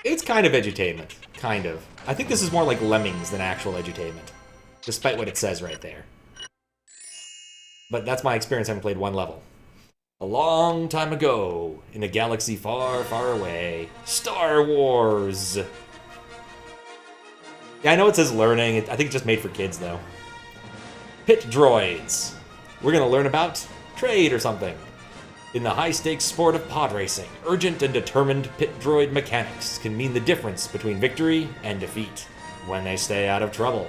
It's kind of edutainment. Kind of. I think this is more like Lemmings than actual edutainment. Despite what it says right there. But that's my experience having played one level. A long time ago, in a galaxy far, far away, Star Wars! Yeah, I know it says learning. I think it's just made for kids, though. Pit Droids. We're gonna learn about trade or something. In the high-stakes sport of pod racing, urgent and determined pit droid mechanics can mean the difference between victory and defeat when they stay out of trouble.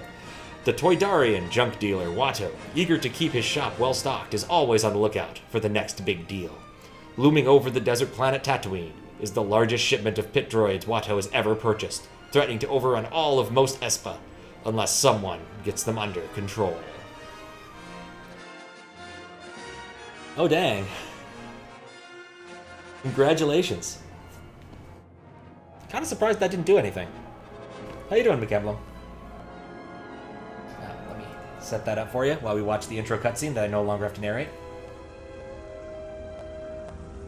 The Toydarian junk dealer Watto, eager to keep his shop well stocked, is always on the lookout for the next big deal. Looming over the desert planet Tatooine is the largest shipment of pit droids Watto has ever purchased, threatening to overrun all of Mos Espa unless someone gets them under control. Oh dang. Congratulations. Kind of surprised that didn't do anything. How you doing, McKemblem? Let me set that up for you while we watch the intro cutscene that I no longer have to narrate.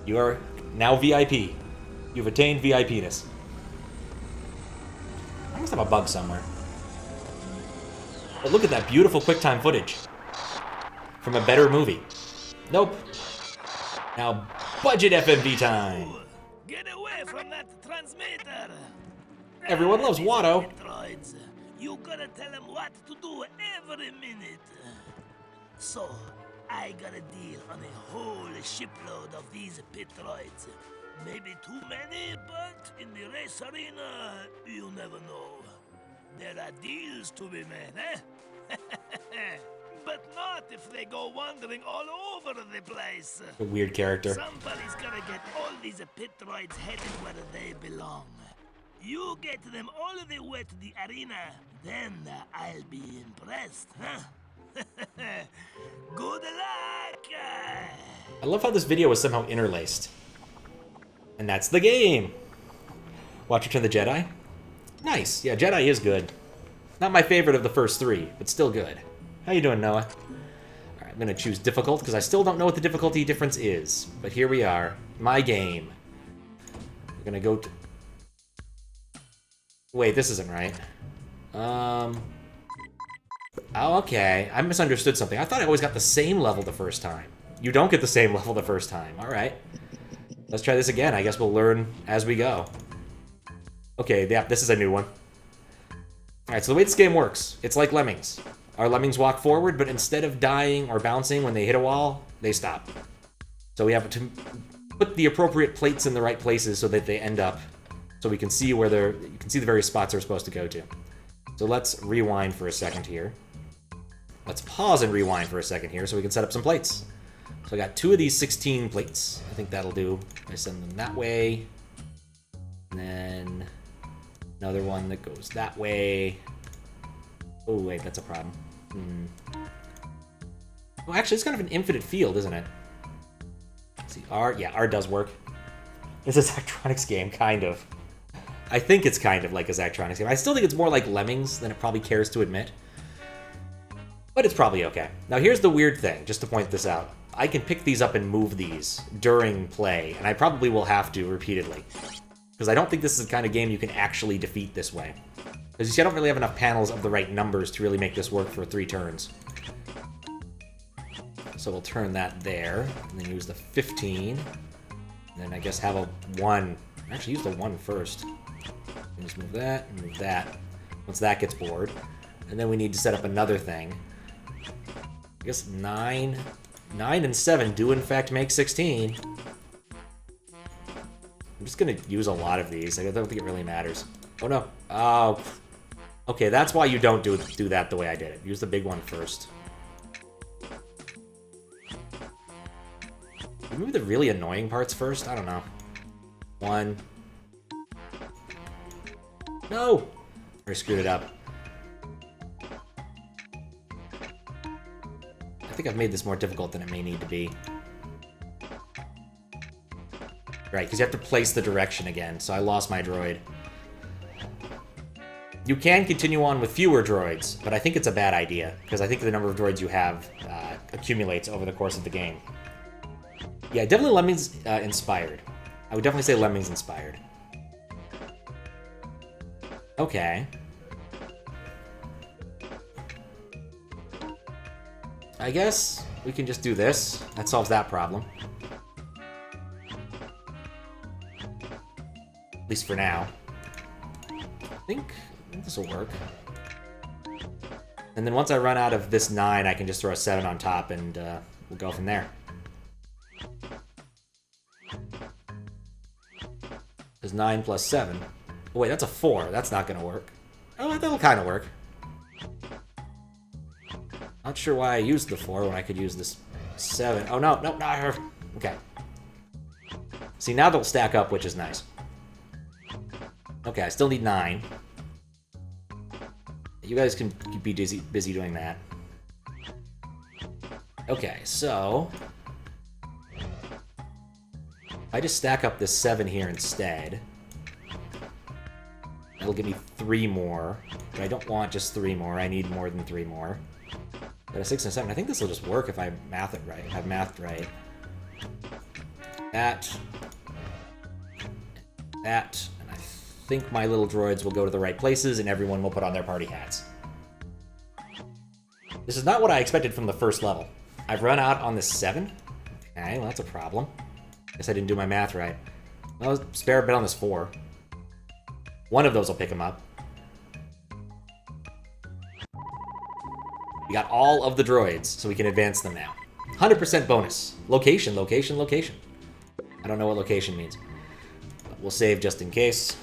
You are now VIP. You've attained VIP-ness. I must have a bug somewhere. But look at that beautiful QuickTime footage. From a better movie. Nope. Now, budget FMV time! Get away from that transmitter! Everyone loves Watto. Droids, you gotta tell them what to do every minute. So, I got a deal on a whole shipload of these pit droids. Maybe too many, but in the race arena, you never know. There are deals to be made, eh? But not if they go wandering all over the place. A weird character. Somebody's gotta get all these pit droids headed where they belong. You get them all the way to the arena, then I'll be impressed, huh? Good luck! I love how this video is somehow interlaced. And that's the game! Watch Return of the Jedi? Nice. Yeah, Jedi is good. Not my favorite of the first three, but still good. How you doing, Noah? Alright, I'm gonna choose difficult, because I still don't know what the difficulty difference is. But here we are. My game. We're gonna go to... Wait, this isn't right. Oh, okay. I misunderstood something. I thought I always got the same level the first time. You don't get the same level the first time. Alright. Let's try this again. I guess we'll learn as we go. Okay, yeah, this is a new one. Alright, so the way this game works, it's like Lemmings. Our Lemmings walk forward, but instead of dying or bouncing when they hit a wall, they stop. So we have to put the appropriate plates in the right places so that they end up, so we can see where you can see the various spots they're supposed to go to. So let's rewind for a second here. Let's pause and rewind for a second here so we can set up some plates. So I got 2 of these 16 plates. I think that'll do. I send them that way. And then another one that goes that way. Oh, wait, that's a problem. Well, actually, it's kind of an infinite field, isn't it? Let's see, R, yeah, R does work. It's a Zachtronics game, kind of. I think it's kind of like a Zachtronics game. I still think it's more like Lemmings than it probably cares to admit. But it's probably okay. Now, here's the weird thing, just to point this out. I can pick these up and move these during play, and I probably will have to repeatedly. Because I don't think this is the kind of game you can actually defeat this way. Because you see, I don't really have enough panels of the right numbers to really make this work for 3 turns. So we'll turn that there, and then use the 15. And then I guess have a 1. Actually, use the 1 first. And just move that, and move that. Once that gets bored. And then we need to set up another thing. I guess 9 and 7 do in fact make 16. I'm just gonna use a lot of these. I don't think it really matters. Oh no. Oh. Okay, that's why you don't do that the way I did it. Use the big one first. Maybe the really annoying parts first? I don't know. 1. No! I screwed it up. I think I've made this more difficult than it may need to be. Right, because you have to place the direction again, so I lost my droid. You can continue on with fewer droids, but I think it's a bad idea, because I think the number of droids you have accumulates over the course of the game. Yeah, definitely Lemmings inspired. I would definitely say Lemmings inspired. Okay. I guess we can just do this. That solves that problem. At least for now. I think this will work. And then once I run out of this 9, I can just throw a 7 on top, and we'll go from there. There's 9 plus 7. Oh, wait, that's a 4. That's not going to work. Oh, that'll kind of work. Not sure why I used the 4 when I could use this 7. Oh, no. Okay. See, now they'll stack up, which is nice. Okay, I still need 9. You guys can be busy doing that. Okay, so... I just stack up this 7 here instead. It'll give me 3 more. But I don't want just 3 more. I need more than 3 more. But a 6 and a 7. I think this will just work if I math it right. If I've mathed right. That. And I think my little droids will go to the right places and everyone will put on their party hats. This is not what I expected from the first level. I've run out on this 7. Okay, well that's a problem. Guess I didn't do my math right. Well, spare a bit on this 4. One of those will pick him up. We got all of the droids, so we can advance them now. 100% bonus. Location. I don't know what location means. But we'll save just in case.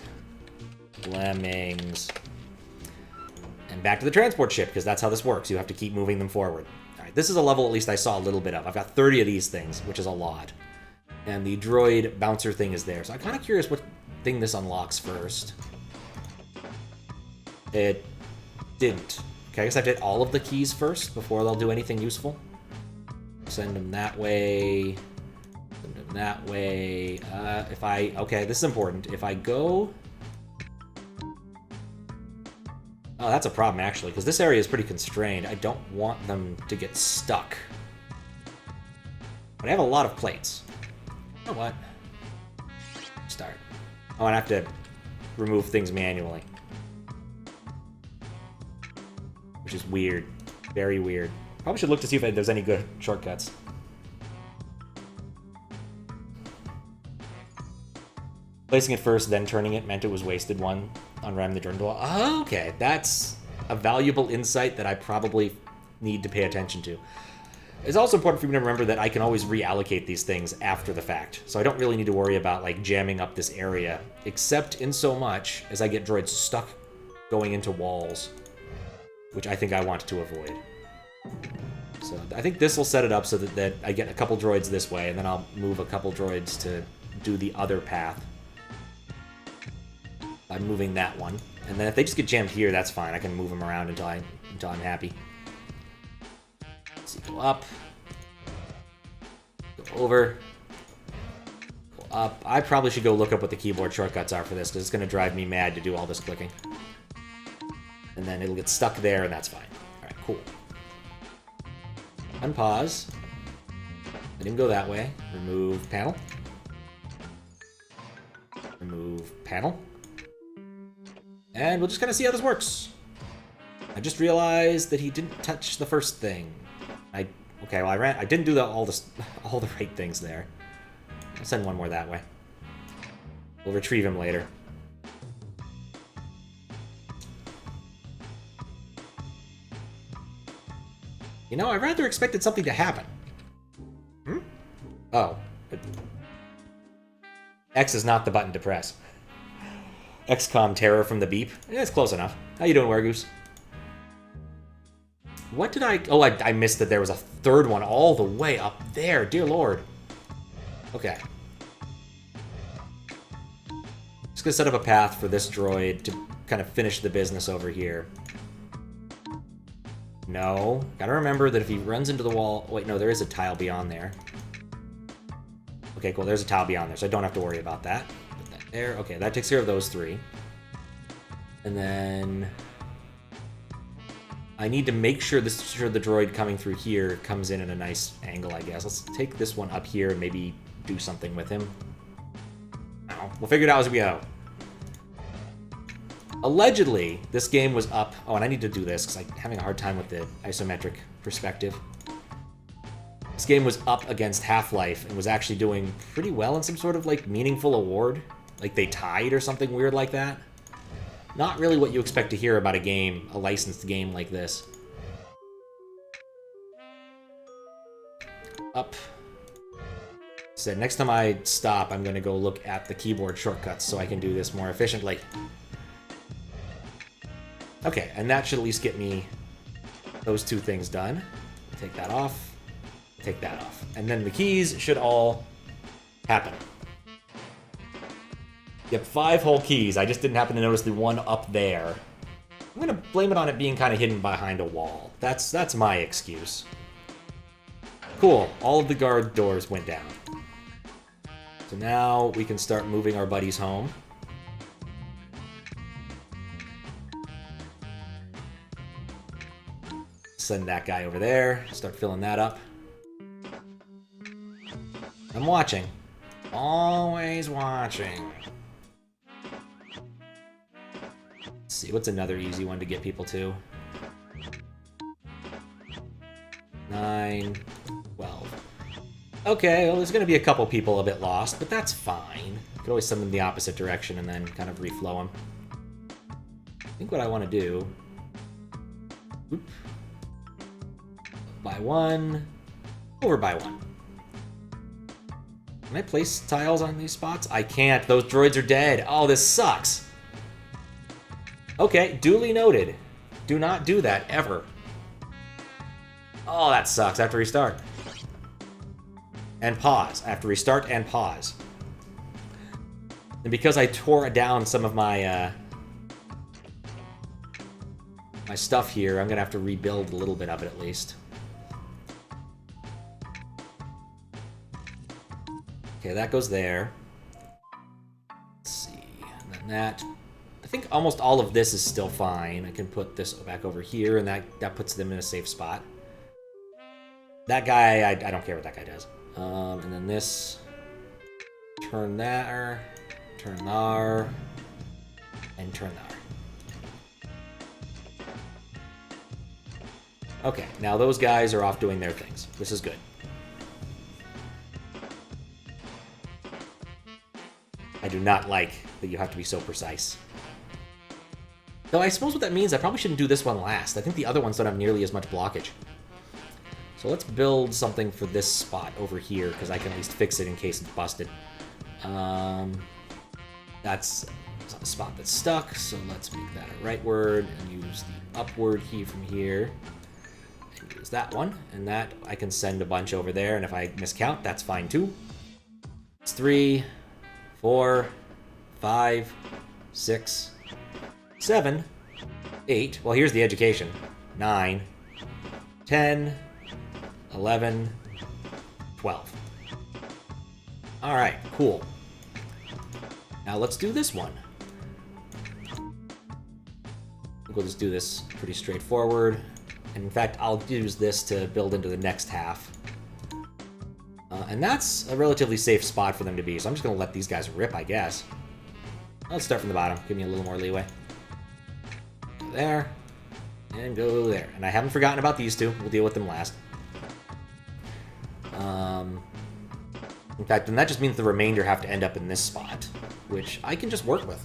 Lemmings. And back to the transport ship, because that's how this works. You have to keep moving them forward. Alright, this is a level at least I saw a little bit of. I've got 30 of these things, which is a lot. And the droid bouncer thing is there. So I'm kind of curious what thing this unlocks first. It didn't. Okay, I guess I have to hit all of the keys first before they'll do anything useful. Send them that way. Send them that way. Okay, this is important. If I go... Oh, that's a problem, actually, because this area is pretty constrained. I don't want them to get stuck. But I have a lot of plates. You know what? Start. Oh, and I have to remove things manually. Which is weird. Very weird. Probably should look to see if there's any good shortcuts. Placing it first, then turning it meant it was wasted one on Ram the Journal. Oh, okay, that's a valuable insight that I probably need to pay attention to. It's also important for me to remember that I can always reallocate these things after the fact, so I don't really need to worry about like jamming up this area, except in so much as I get droids stuck going into walls, which I think I want to avoid. So I think this will set it up so that I get a couple droids this way, and then I'll move a couple droids to do the other path. By moving that one. And then if they just get jammed here, that's fine. I can move them around until I'm happy. Let's see, go up. Go over. Go up. I probably should go look up what the keyboard shortcuts are for this, because it's going to drive me mad to do all this clicking. And then it'll get stuck there, and that's fine. Alright, cool. Unpause. Let him go that way. Remove panel. Remove panel. And we'll just kind of see how this works. I just realized that he didn't touch the first thing. Okay, well I didn't do all the right things there. I'll send one more that way. We'll retrieve him later. You know, I rather expected something to happen. Oh. X is not the button to press. XCOM terror from the beep. Yeah, it's close enough. How you doing, Wergoose? What did I... Oh, I missed that there was a third one all the way up there. Dear Lord. Okay. Just gonna set up a path for this droid to kind of finish the business over here. No. Gotta remember that if he runs into the wall... Wait, no, there is a tile beyond there. Okay, cool. There's a tile beyond there, so I don't have to worry about that. Put that there. Okay, that takes care of those three. And then... I need to make sure the droid coming through here comes in at a nice angle, I guess. Let's take this one up here and maybe do something with him. I don't know. We'll figure it out as we go. Allegedly, this game was up... Oh, and I need to do this, because I'm having a hard time with the isometric perspective. This game was up against Half-Life and was actually doing pretty well in some sort of, like, meaningful award. Like, they tied or something weird like that. Not really what you expect to hear about a game, a licensed game like this. Up. So next time I stop, I'm going to go look at the keyboard shortcuts so I can do this more efficiently. Okay, and that should at least get me those two things done. Take that off. Take that off. And then the keys should all happen. Yep, 5 whole keys. I just didn't happen to notice the one up there. I'm going to blame it on it being kind of hidden behind a wall. That's my excuse. Cool. All of the guard doors went down. So now we can start moving our buddies home. Send that guy over there. Start filling that up. I'm watching. Always watching. Let's see, what's another easy one to get people to? 9, 12. Okay, well, there's going to be a couple people a bit lost, but that's fine. You could always send them in the opposite direction and then kind of reflow them. I think what I want to do... Oop. By 1, over by 1. Can I place tiles on these spots? I can't. Those droids are dead. Oh, this sucks. Okay, duly noted. Do not do that, ever. Oh, that sucks. I have to restart. And pause. I have to restart and pause. And because I tore down some of my, my stuff here, I'm going to have to rebuild a little bit of it at least. Okay, that goes there. Let's see. And then that... I think almost all of this is still fine. I can put this back over here, and that puts them in a safe spot. That guy, I don't care what that guy does. And then this... Turn there, turn there, and turn there. Okay, now those guys are off doing their things. This is good. I do not like that you have to be so precise. Though I suppose what that means, I probably shouldn't do this one last. I think the other ones don't have nearly as much blockage. So let's build something for this spot over here, because I can at least fix it in case it's busted. That's a spot that's stuck, so let's make that a rightward and use the upward key from here. And use that one, and that I can send a bunch over there, and if I miscount, that's fine too. It's 3, 4, 5, 6, 7, 8. Well, here's the education. 9, 10, 11, 12. All right, cool. Now let's do this one. We'll just do this pretty straightforward. And in fact, I'll use this to build into the next half. And that's a relatively safe spot for them to be, so I'm just going to let these guys rip, I guess. Let's start from the bottom. Give me a little more leeway. Go there. And go there. And I haven't forgotten about these two. We'll deal with them last. In fact, then that just means the remainder have to end up in this spot, which I can just work with.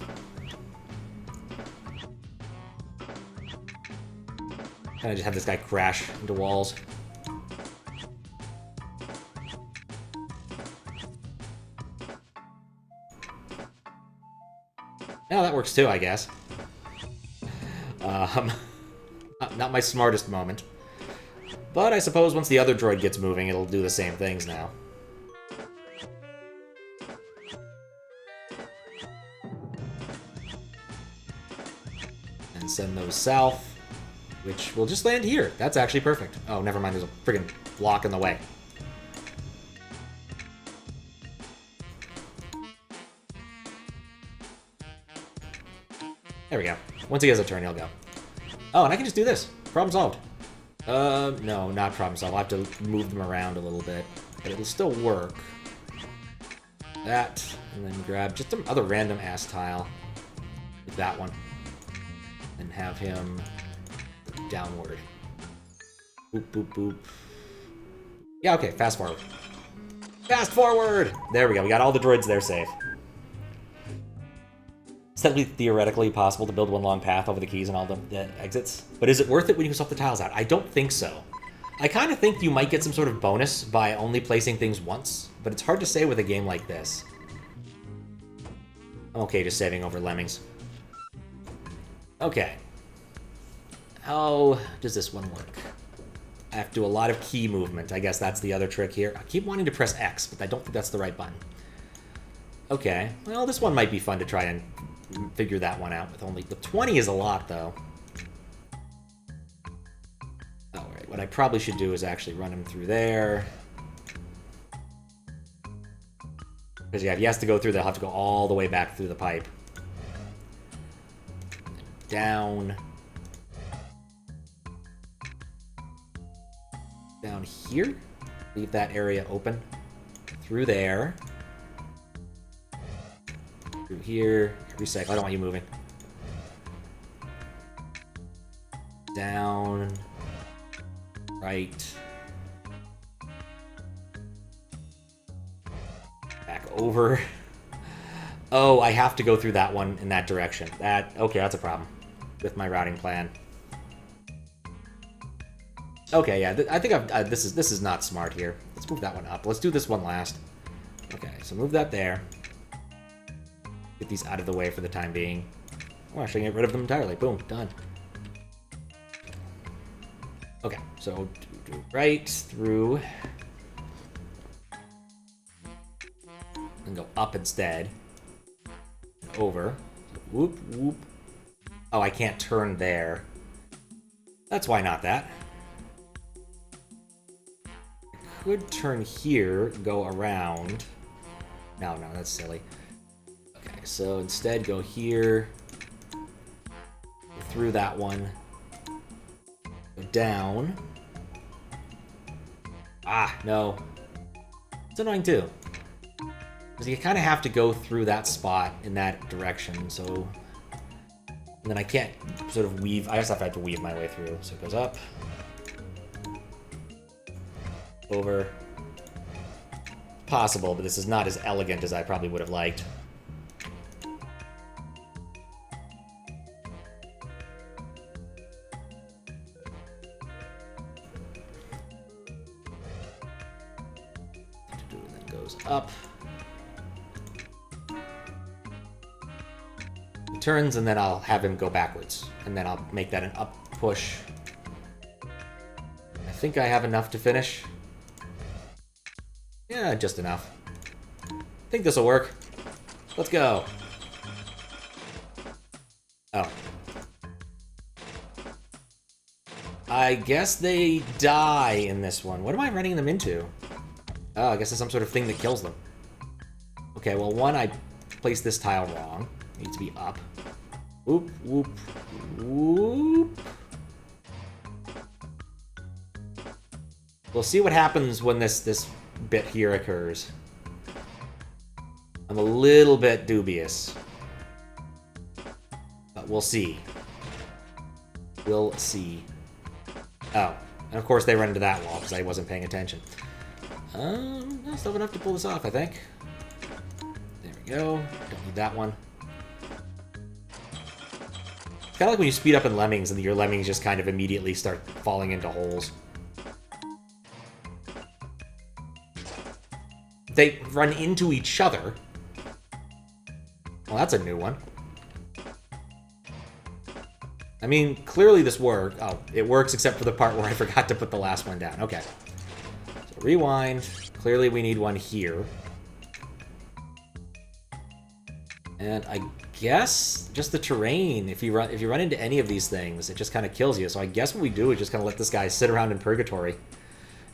Kind of just have this guy crash into walls. Yeah, that works too, I guess. Not my smartest moment. But I suppose once the other droid gets moving, it'll do the same things now. And send those south, which will just land here. That's actually perfect. Oh, never mind, there's a friggin' block in the way. There we go. Once he has a turn, he'll go. Oh, and I can just do this. Problem solved. No, not problem solved. I'll have to move them around a little bit, but it'll still work. That, and then grab just some other random ass tile. Like that one. and have him downward. Boop, boop, boop. Yeah, okay, fast forward. Fast forward! There we go, we got all the droids there safe. It's technically theoretically possible to build one long path over the keys and all the exits, but is it worth it when you swap the tiles out? I don't think so. I kind of think you might get some sort of bonus by only placing things once, but it's hard to say with a game like this. I'm okay just saving over Lemmings. Okay. How does this one work? I have to do a lot of key movement. I guess that's the other trick here. I keep wanting to press X, but I don't think that's the right button. Okay. Well, this one might be fun to try and figure that one out with only... The 20 is a lot, though. Alright, what I probably should do is actually run him through there. Because, yeah, if he has to go through, they'll have to go all the way back through the pipe. Down. Down here. Leave that area open. Through there. Through here. Recycle. I don't want you moving. Down. Right. Back over. Oh, I have to go through that one in that direction. Okay, that's a problem with my routing plan. Okay, yeah, I think this is not smart here. Let's move that one up. Let's do this one last. Okay, so move that there. Get these out of the way for the time being. Oh, actually, get rid of them entirely. Boom, done. Okay, so do right through. And go up instead. Over. Whoop, whoop. Oh, I can't turn there. That's why not that. I could turn here, go around. No, that's silly. Okay, so instead go here. Go through that one. Go down. Ah, no. It's annoying too. Because you kind of have to go through that spot in that direction, so... And then I can't sort of weave... I guess I have to weave my way through. So it goes up. Over. Possible, but this is not as elegant as I probably would have liked. And then goes up. He turns, and then I'll have him go backwards. And then I'll make that an up push. I think I have enough to finish. Yeah, just enough. I think this'll work. Let's go. Oh. I guess they die in this one. What am I running them into? Oh, I guess it's some sort of thing that kills them. Okay, well, one, I placed this tile wrong. It needs to be up. Whoop, whoop, whoop. We'll see what happens when this bit here occurs. I'm a little bit dubious. But we'll see. We'll see. Oh, and of course they run into that wall because I wasn't paying attention. I still have enough to pull this off, I think. There we go. Don't need that one. It's kind of like when you speed up in Lemmings and your Lemmings just kind of immediately start falling into holes. They run into each other. Well, that's a new one. I mean, clearly this worked. Oh, it works except for the part where I forgot to put the last one down. Okay. So rewind. Clearly we need one here. And I guess just the terrain. If you run into any of these things, it just kind of kills you. So I guess what we do is just kind of let this guy sit around in purgatory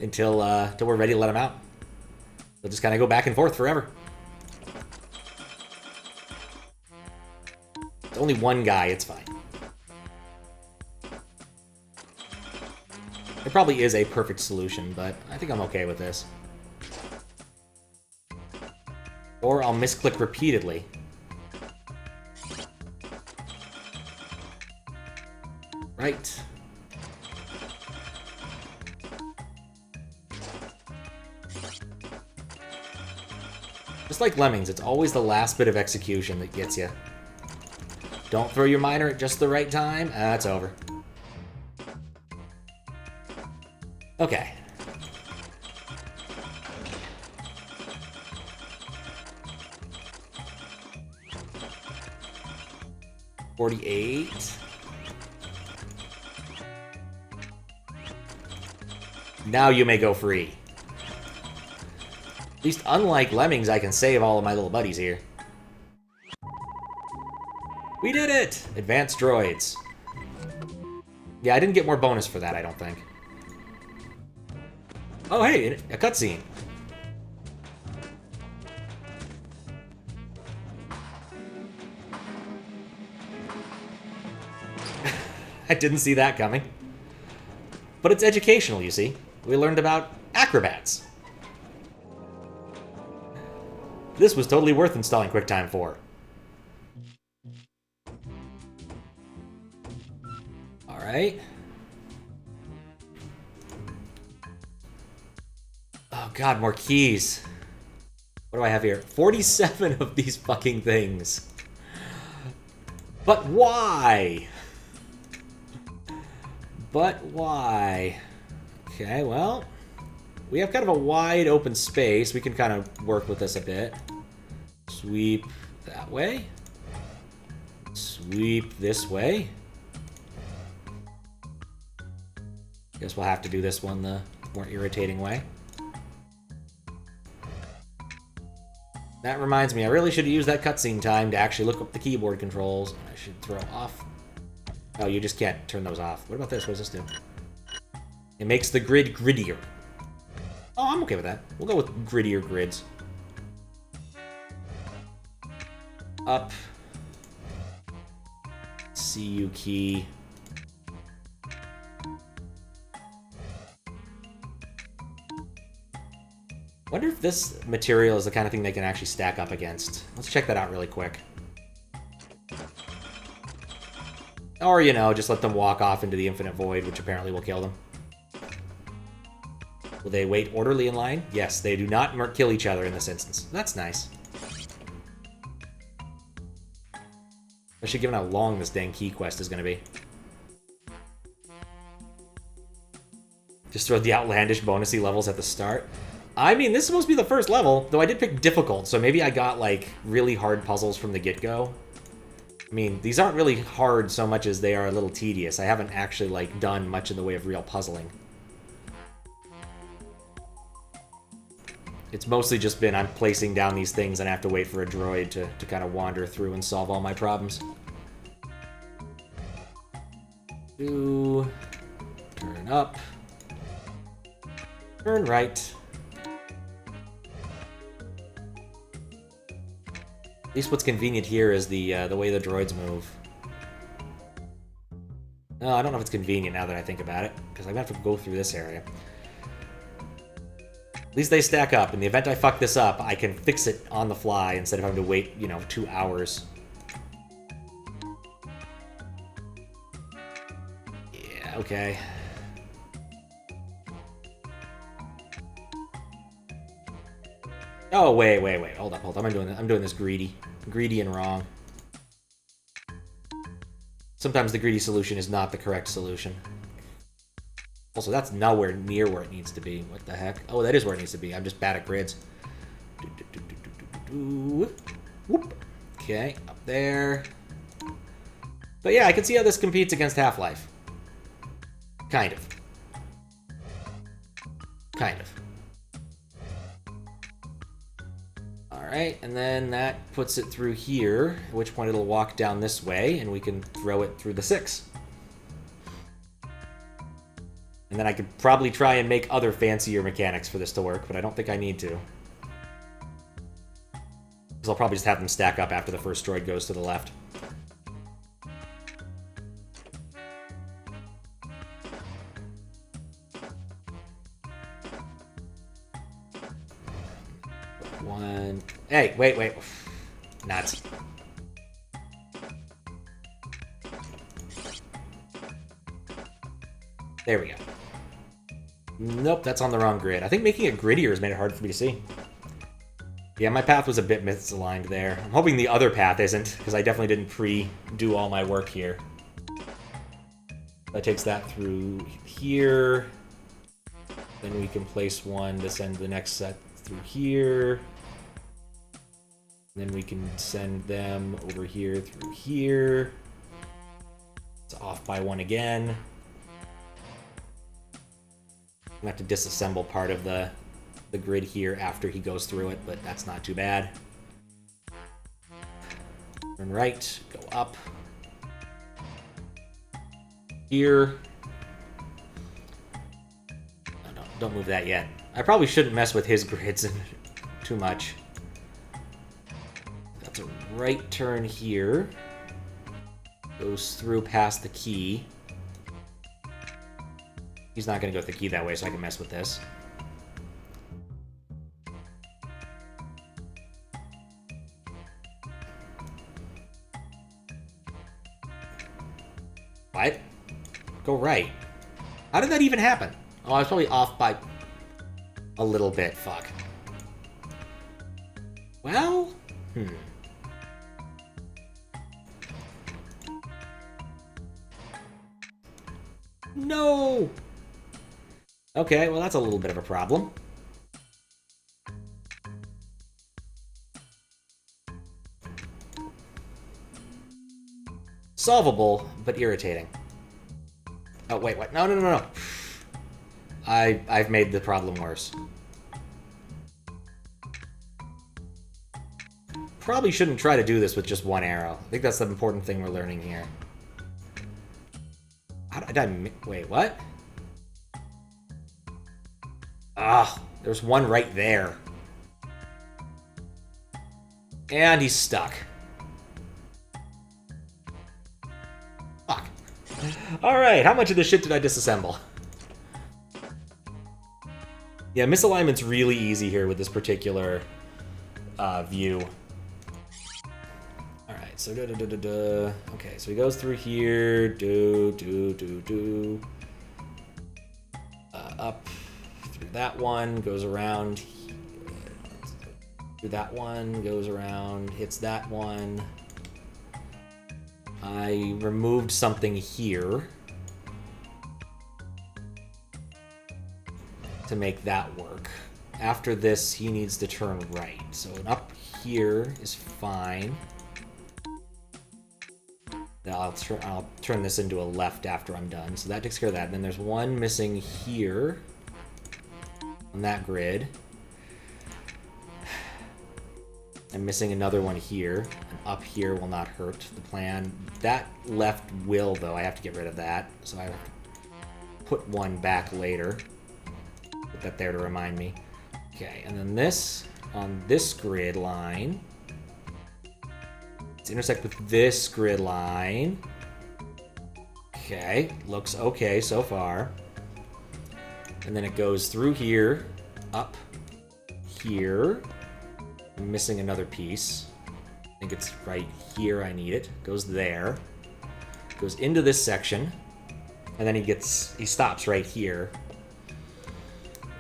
until we're ready to let him out. They'll just kind of go back and forth forever. It's only one guy, it's fine. It probably is a perfect solution, but I think I'm okay with this. Or I'll misclick repeatedly. Right. Just like Lemmings, it's always the last bit of execution that gets you. Don't throw your miner at just the right time. That's over. Okay. $48. Now you may go free. At least unlike Lemmings, I can save all of my little buddies here. We did it! Advanced droids. Yeah, I didn't get more bonus for that, I don't think. Oh, hey, a cutscene. I didn't see that coming. But it's educational, you see. We learned about acrobats. This was totally worth installing QuickTime for. Alright. Oh god, more keys. What do I have here? 47 of these fucking things. But why? But why? Okay, well, we have kind of a wide open space. We can kind of work with this a bit. Sweep that way. Sweep this way. Guess we'll have to do this one the more irritating way. That reminds me, I really should have used that cutscene time to actually look up the keyboard controls. And I should throw off. Oh, you just can't turn those off. What about this? What does this do? It makes the grid grittier. Oh, I'm okay with that. We'll go with grittier grids. Up. CU key. Wonder if this material is the kind of thing they can actually stack up against. Let's check that out really quick. Or, you know, just let them walk off into the infinite void, which apparently will kill them. Will they wait orderly in line? Yes, they do not kill each other in this instance. That's nice. Especially given how long this dang key quest is going to be. Just throw the outlandish bonusy levels at the start. I mean, this is supposed to be the first level, though I did pick difficult, so maybe I got, like, really hard puzzles from the get-go. I mean, these aren't really hard so much as they are a little tedious. I haven't actually, like, done much in the way of real puzzling. It's mostly just been I'm placing down these things and I have to wait for a droid to kind of wander through and solve all my problems. Turn up. Turn right. At least what's convenient here is the way the droids move. No, I don't know if it's convenient now that I think about it, because I'm going to have to go through this area. At least they stack up. In the event I fuck this up, I can fix it on the fly instead of having to wait, you know, 2 hours. Yeah, okay. Oh, wait. Hold up. I'm doing this greedy. Greedy and wrong. Sometimes the greedy solution is not the correct solution. Also, that's nowhere near where it needs to be. What the heck? Oh, that is where it needs to be. I'm just bad at grids. Whoop. Okay, up there. But yeah, I can see how this competes against Half-Life. Kind of. Alright, and then that puts it through here, at which point it'll walk down this way, and we can throw it through the 6. And then I could probably try and make other fancier mechanics for this to work, but I don't think I need to. Because I'll probably just have them stack up after the first droid goes to the left. One... Hey, wait. Nuts. There we go. Nope, that's on the wrong grid. I think making it grittier has made it hard for me to see. Yeah, my path was a bit misaligned there. I'm hoping the other path isn't, because I definitely didn't pre-do all my work here. That takes that through here. Then we can place one to send the next set through here. Then we can send them over here through here. It's off by one again. I'm gonna have to disassemble part of the grid here after he goes through it, but that's not too bad. Turn right, go up. Here. Oh, no, don't move that yet. I probably shouldn't mess with his grids too much. That's a right turn here. Goes through past the key. He's not going to go with the key that way, so I can mess with this. What? Go right. How did that even happen? Oh, I was probably off by a little bit. Fuck. Well, No! Okay, well that's a little bit of a problem. Solvable, but irritating. Oh, wait, what? No, no, no, no. I've made the problem worse. Probably shouldn't try to do this with just one arrow. I think that's the important thing we're learning here. How did I... Wait, what? Ah, there's one right there. And he's stuck. Fuck. Alright, how much of this shit did I disassemble? Yeah, misalignment's really easy here with this particular view. Alright, so okay, so he goes through here, up through that one, goes around, through that one, goes around, hits that one. I removed something here to make that work. After this, he needs to turn right. So an up here is fine. Now I'll turn this into a left after I'm done. So that takes care of that. And then there's one missing here on that grid. I'm missing another one here. And up here will not hurt the plan. That left will, though. I have to get rid of that. So I have to put one back later. Put that there to remind me. Okay, and then this on this grid line. Let's intersect with this grid line. Okay, looks okay so far. And then it goes through here, up here. I'm missing another piece. I think it's right here I need it. Goes there. Goes into this section. And then he stops right here.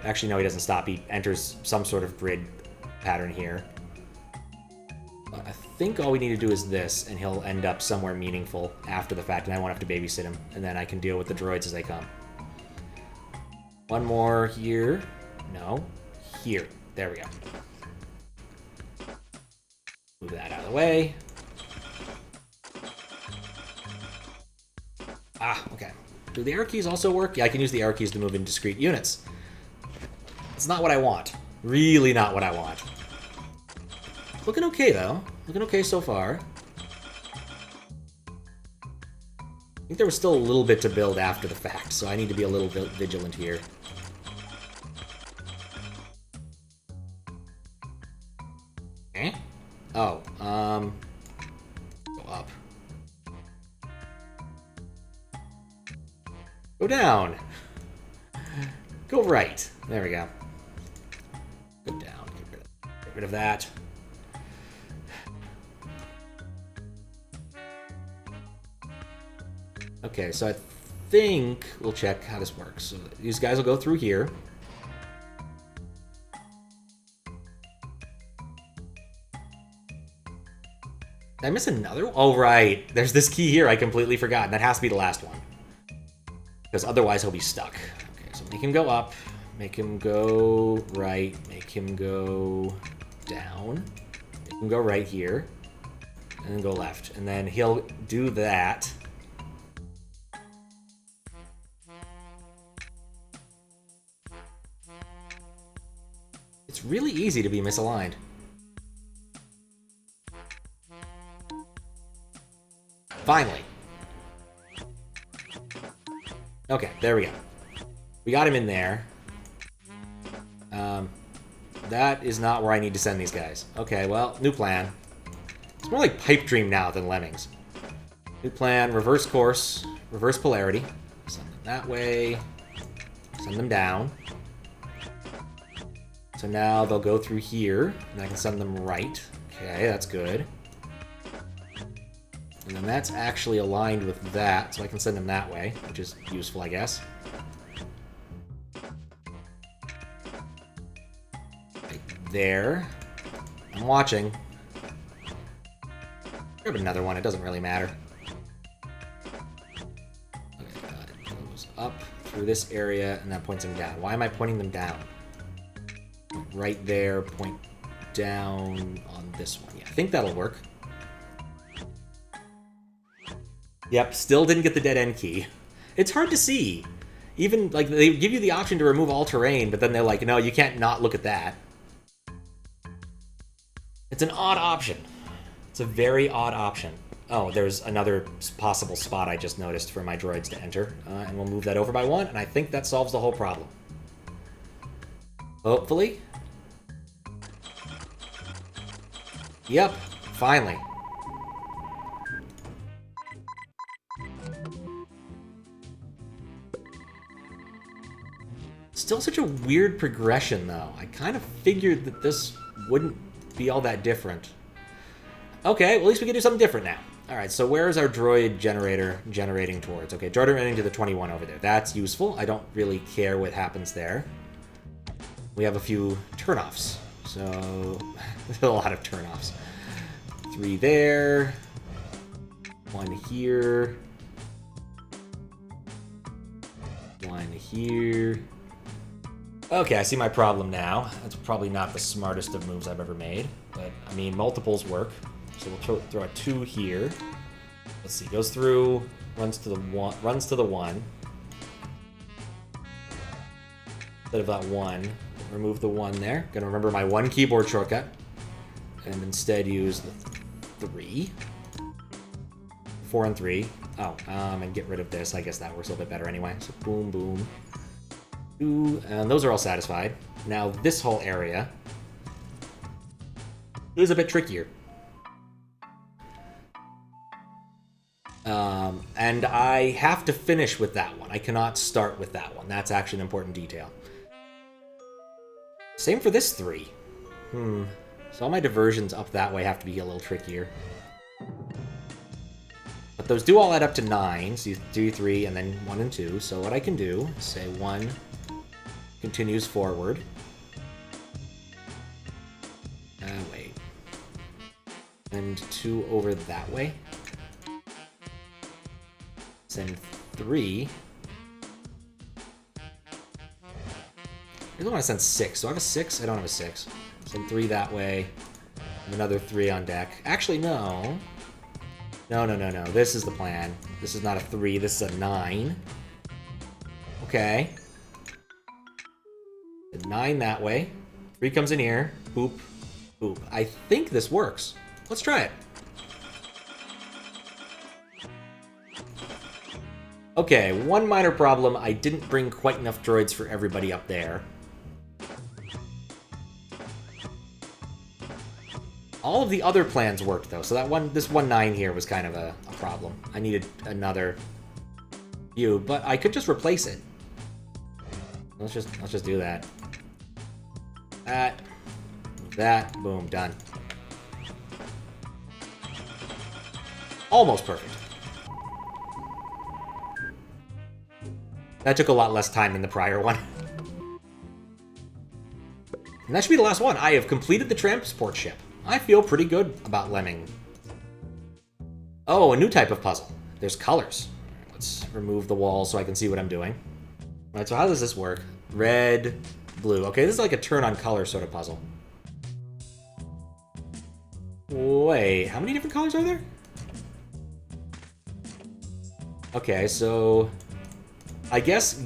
Actually, no, he doesn't stop. He enters some sort of grid pattern here. But I think all we need to do is this, and he'll end up somewhere meaningful after the fact, and I won't have to babysit him. And then I can deal with the droids as they come. One more here. No. Here. There we go. Move that out of the way. Ah, okay. Do the arrow keys also work? Yeah, I can use the arrow keys to move in discrete units. It's not what I want. Really not what I want. Looking okay, though. Looking okay so far. I think there was still a little bit to build after the fact, so I need to be a little vigilant here. Eh? Oh, go up. Go down. Go right. There we go. Go down. Get rid of that. Okay, so I think we'll check how this works. So these guys will go through here. Did I miss another one? Oh, right. There's this key here I completely forgot. And that has to be the last one. Because otherwise he'll be stuck. Okay, so make him go up. Make him go right. Make him go down. Make him go right here. And then go left. And then he'll do that. It's really easy to be misaligned. Finally. Okay, there we go. We got him in there. That is not where I need to send these guys. Okay, well, new plan. It's more like Pipe Dream now than Lemmings. New plan, reverse course, reverse polarity. Send them that way. Send them down. So now they'll go through here, and I can send them right. Okay, that's good. And then that's actually aligned with that, so I can send them that way, which is useful, I guess. Right there. I'm watching. Grab another one, it doesn't really matter. Okay, it goes up through this area, and that points them down. Why am I pointing them down? Right there, point down on this one. Yeah, I think that'll work. Yep, still didn't get the dead end key. It's hard to see. Even, like, they give you the option to remove all terrain, but then they're like, no, you can't not look at that. It's an odd option. It's a very odd option. Oh, there's another possible spot I just noticed for my droids to enter. And we'll move that over by one, and I think that solves the whole problem. Hopefully. Yep, finally. Still such a weird progression, though. I kind of figured that this wouldn't be all that different. Okay, well, at least we can do something different now. Alright, so where is our droid generator generating towards? Okay, droid generating to the 21 over there. That's useful. I don't really care what happens there. We have a few turnoffs. So, a lot of turnoffs. 3 there. 1 here. 1 here. Okay, I see my problem now. That's probably not the smartest of moves I've ever made. But, I mean, multiples work. So we'll throw a 2 here. Let's see, goes through, runs to the 1. Instead of that 1, remove the 1 there. Gonna remember my 1 keyboard shortcut. And instead use the 3. 4 and 3. Oh, and get rid of this. I guess that works a little bit better anyway. So boom, boom. 2, and those are all satisfied. Now this whole area is a bit trickier. And I have to finish with that one. I cannot start with that one. That's actually an important detail. Same for this 3. So all my diversions up that way have to be a little trickier. But those do all add up to 9. So you do 3 and then 1 and 2. So what I can do is say 1 continues forward. Wait. And 2 over that way. Send 3. I really want to send 6. So I have a 6? I don't have a 6. Send 3 that way. And another 3 on deck. Actually, no. No. This is the plan. This is not a 3. This is a 9. Okay. 9 that way. 3 comes in here. Boop. Boop. I think this works. Let's try it. Okay, one minor problem. I didn't bring quite enough droids for everybody up there. All of the other plans worked, though, so this 1-9 here was kind of a problem. I needed another view, but I could just replace it. Let's just do that. That, boom, done. Almost perfect. That took a lot less time than the prior one. And that should be the last one. I have completed the transport ship. I feel pretty good about Lemming. Oh, a new type of puzzle. There's colors. Let's remove the wall so I can see what I'm doing. Alright, so how does this work? Red, blue. Okay, this is like a turn on color sort of puzzle. Wait, how many different colors are there? Okay, so I guess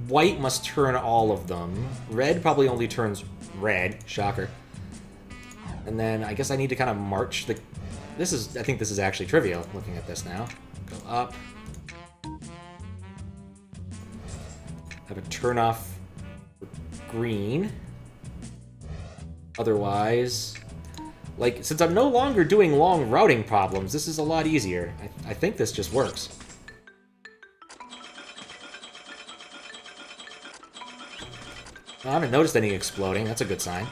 white must turn all of them. Red probably only turns red. Shocker. And then I guess I need to kind of march the... I think this is actually trivial, looking at this now. Go up. Have a turn off for green. Otherwise... Like, since I'm no longer doing long routing problems, this is a lot easier. I think this just works. I haven't noticed any exploding. That's a good sign.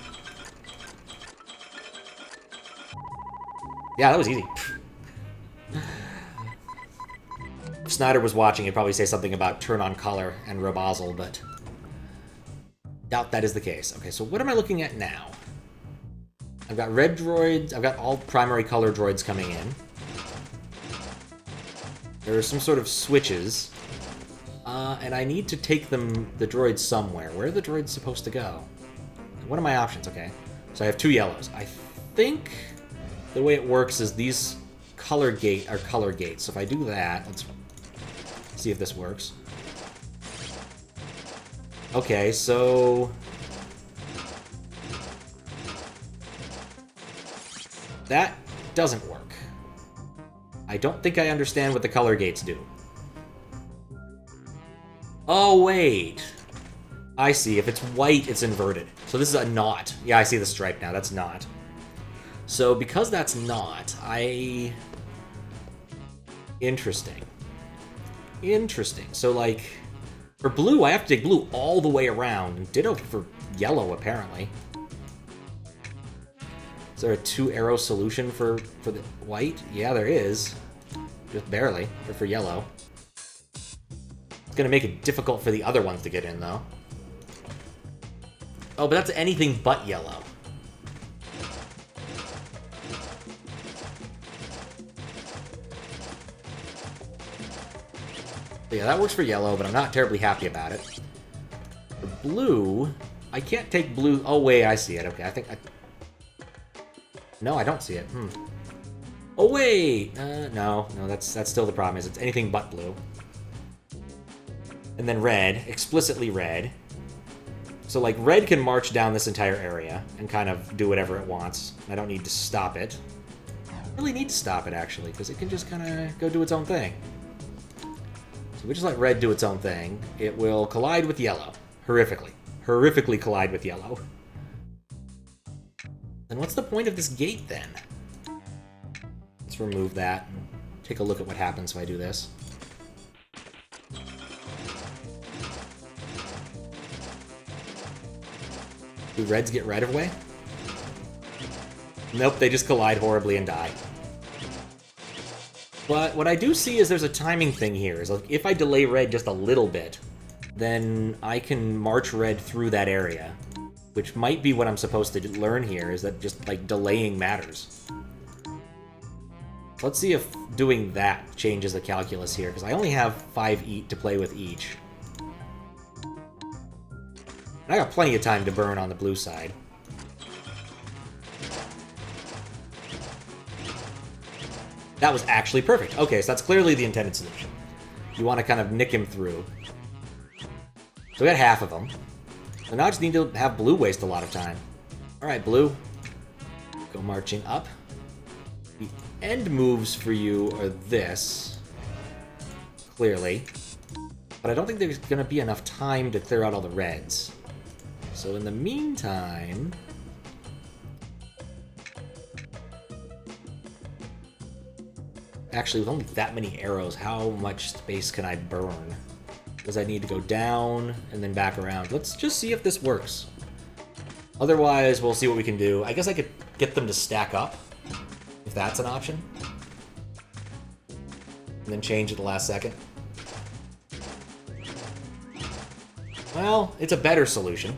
Yeah, that was easy. If Snyder was watching, he'd probably say something about turn on color and Robozzle, but doubt that is the case. Okay, so what am I looking at now? I've got red droids. I've got all primary color droids coming in. There are some sort of switches. And I need to take the droids somewhere. Where are the droids supposed to go? What are my options? Okay. So I have 2 yellows. I think the way it works is these color gates. So if I do that, let's see if this works. Okay, so... that doesn't work. I don't think I understand what the color gates do. Oh, wait. I see. If it's white, it's inverted. So this is a not. Yeah, I see the stripe now. That's not. So because that's not, interesting. Interesting. So, like, for blue, I have to take blue all the way around. And ditto for yellow, apparently. Is there a 2-arrow solution for the white? Yeah, there is. Just barely. Or for yellow. It's going to make it difficult for the other ones to get in, though. Oh, but that's anything but yellow. Yeah, that works for yellow, but I'm not terribly happy about it. For blue, I can't take blue... oh, wait, I see it. Okay, I think I... no, I don't see it. Oh, wait! No, that's still the problem, is it's anything but blue. And then red, explicitly red. So, like, red can march down this entire area and kind of do whatever it wants. I don't need to stop it. I really need to stop it, actually, because it can just kind of go do its own thing. So we just let red do its own thing. It will collide with yellow. Horrifically. Horrifically collide with yellow. Then what's the point of this gate, then? Let's remove that and take a look at what happens if I do this. Do reds get right away? Nope, they just collide horribly and die. But what I do see is there's a timing thing here. Is like if I delay red just a little bit, then I can march red through that area. Which might be what I'm supposed to learn here, is that just, like, delaying matters. Let's see if doing that changes the calculus here, because I only have 5 to play with each. And I got plenty of time to burn on the blue side. That was actually perfect. Okay, so that's clearly the intended solution. You want to kind of nick him through. So we got half of them. So now I just need to have blue waste a lot of time. Alright, blue. Go marching up. The end moves for you are this. Clearly. But I don't think there's going to be enough time to clear out all the reds. So in the meantime... actually, with only that many arrows, how much space can I burn? Because I need to go down and then back around. Let's just see if this works. Otherwise, we'll see what we can do. I guess I could get them to stack up, if that's an option. And then change at the last second. Well, it's a better solution.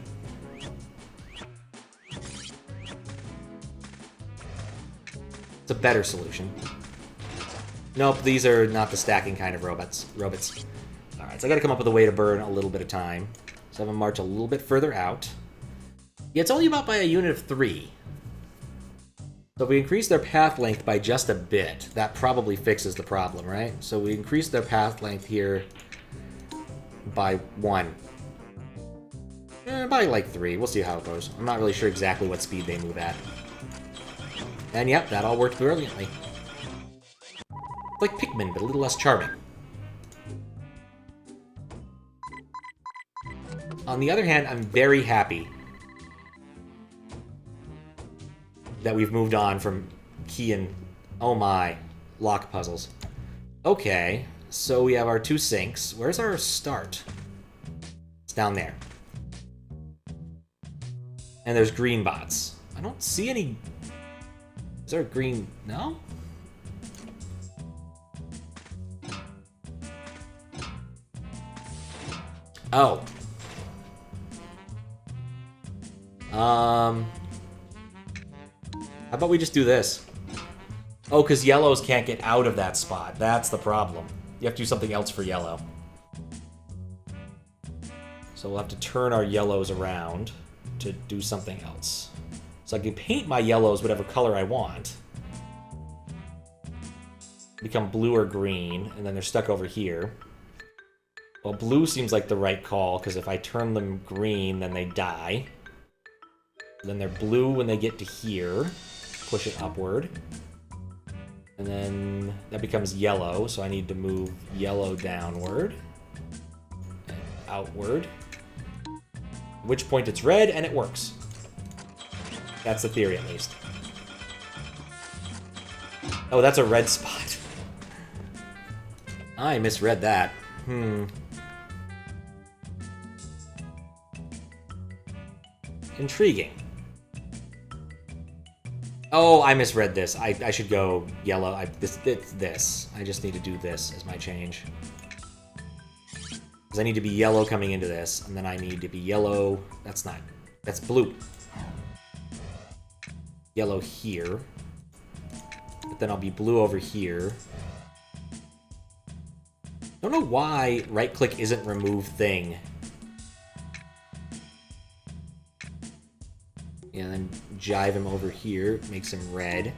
It's a better solution. Nope, these are not the stacking kind of robots. Alright, so I gotta come up with a way to burn a little bit of time. So have them march a little bit further out. Yeah, it's only about by a unit of 3. So if we increase their path length by just a bit, that probably fixes the problem, right? So we increase their path length here by 1. By like 3. We'll see how it goes. I'm not really sure exactly what speed they move at. And yep, that all worked brilliantly. Like Pikmin, but a little less charming. On the other hand, I'm very happy that we've moved on from key and, oh my, lock puzzles. Okay, so we have our 2 sinks. Where's our start? It's down there. And there's green bots. I don't see any... Is there a green... No? Oh. How about we just do this? Oh, because yellows can't get out of that spot. That's the problem. You have to do something else for yellow. So we'll have to turn our yellows around to do something else. So I can paint my yellows whatever color I want. Become blue or green, and then they're stuck over here. Well, blue seems like the right call, because if I turn them green, then they die. Then they're blue when they get to here. Push it upward. And then that becomes yellow, so I need to move yellow downward. And outward. At which point it's red, and it works. That's the theory, at least. Oh, that's a red spot. I misread that. Intriguing. Oh, I misread this. I should go yellow. It's this. I just need to do this as my change. Because I need to be yellow coming into this, and then I need to be yellow... That's not... That's blue. Yellow here. But then I'll be blue over here. Don't know why right-click isn't remove thing. And then jive him over here, makes him red.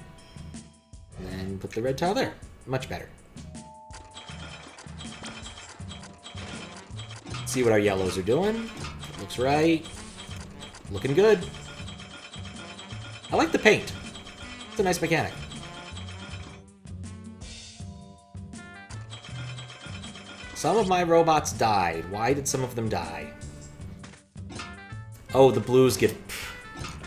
And then put the red tile there. Much better. See what our yellows are doing. Looks right. Looking good. I like the paint. It's a nice mechanic. Some of my robots died. Why did some of them die? Oh, the blues get...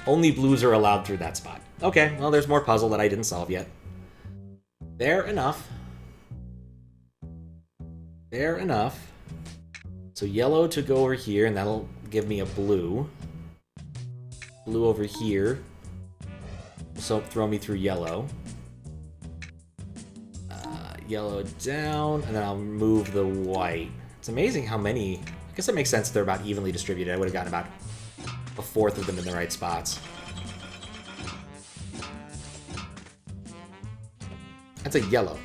Only blues are allowed through that spot. Okay, well, there's more puzzle that I didn't solve yet. Fair enough. Fair enough. So yellow to go over here, and that'll give me a blue. Blue over here. So throw me through yellow. Yellow down, and then I'll move the white. It's amazing how many... I guess it makes sense they're about evenly distributed. I would have gotten about a fourth of them in the right spots. That's a yellow.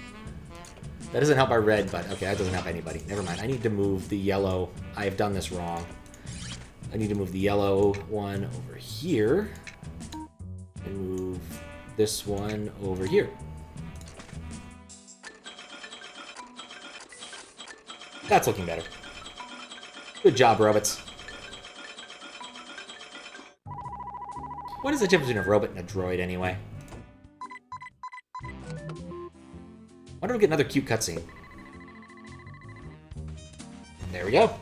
That doesn't help our red, but okay, that doesn't help anybody. Never mind. I need to move the yellow. I have done this wrong. I need to move the yellow one over here. And move this one over here. That's looking better. Good job, robots. What is the difference between a robot and a droid, anyway? Why don't we get another cute cutscene? There we go.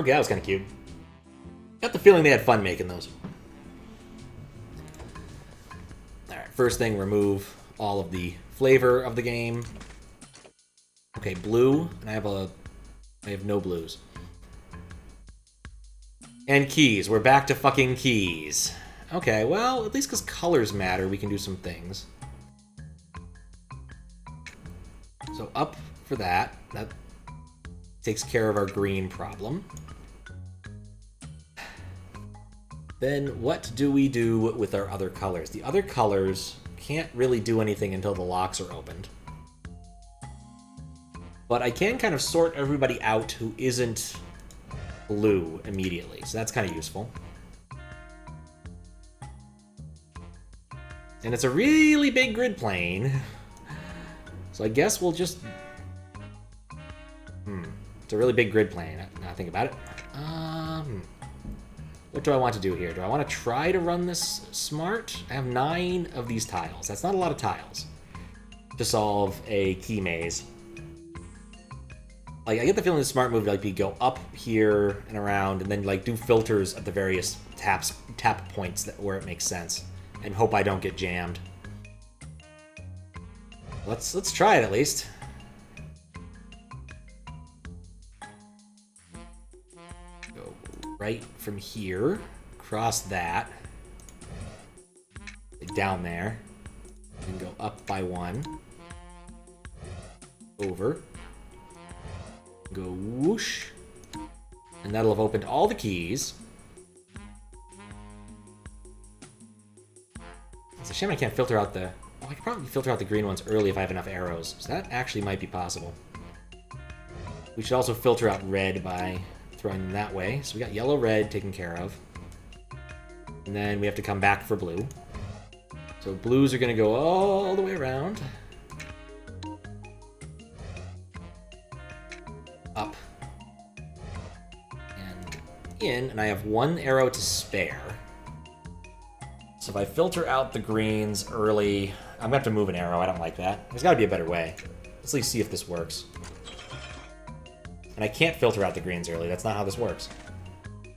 Okay, that was kind of cute. Got the feeling they had fun making those. Alright, first thing, remove all of the flavor of the game. Okay, blue, and I have no blues. And keys. We're back to fucking keys. Okay, well, at least because colors matter, we can do some things. So up for that. That takes care of our green problem. Then what do we do with our other colors? The other colors can't really do anything until the locks are opened. But I can kind of sort everybody out who isn't blue immediately, so that's kind of useful. And it's a really big grid plane, so I guess we'll just... It's a really big grid plane, now I think about it. What do I want to do here? Do I want to try to run this smart? I have 9 of these tiles. That's not a lot of tiles to solve a key maze. Like, I get the feeling the smart move would like be go up here and around, and then like do filters at the various tap points where it makes sense, and hope I don't get jammed. Let's try it at least. Go right from here, cross that, down there, and go up by 1, over. Go whoosh, and that'll have opened all the keys. It's a shame I can't filter out the... Well, I could probably filter out the green ones early if I have enough arrows, so that actually might be possible. We should also filter out red by throwing them that way. So we got yellow, red taken care of. And then we have to come back for blue. So blues are going to go all the way around. Up and in, and I have 1 arrow to spare. So if I filter out the greens early, I'm gonna have to move an arrow. I don't like that. There's gotta be a better way. Let's at least see if this works. And I can't filter out the greens early. That's not how this works.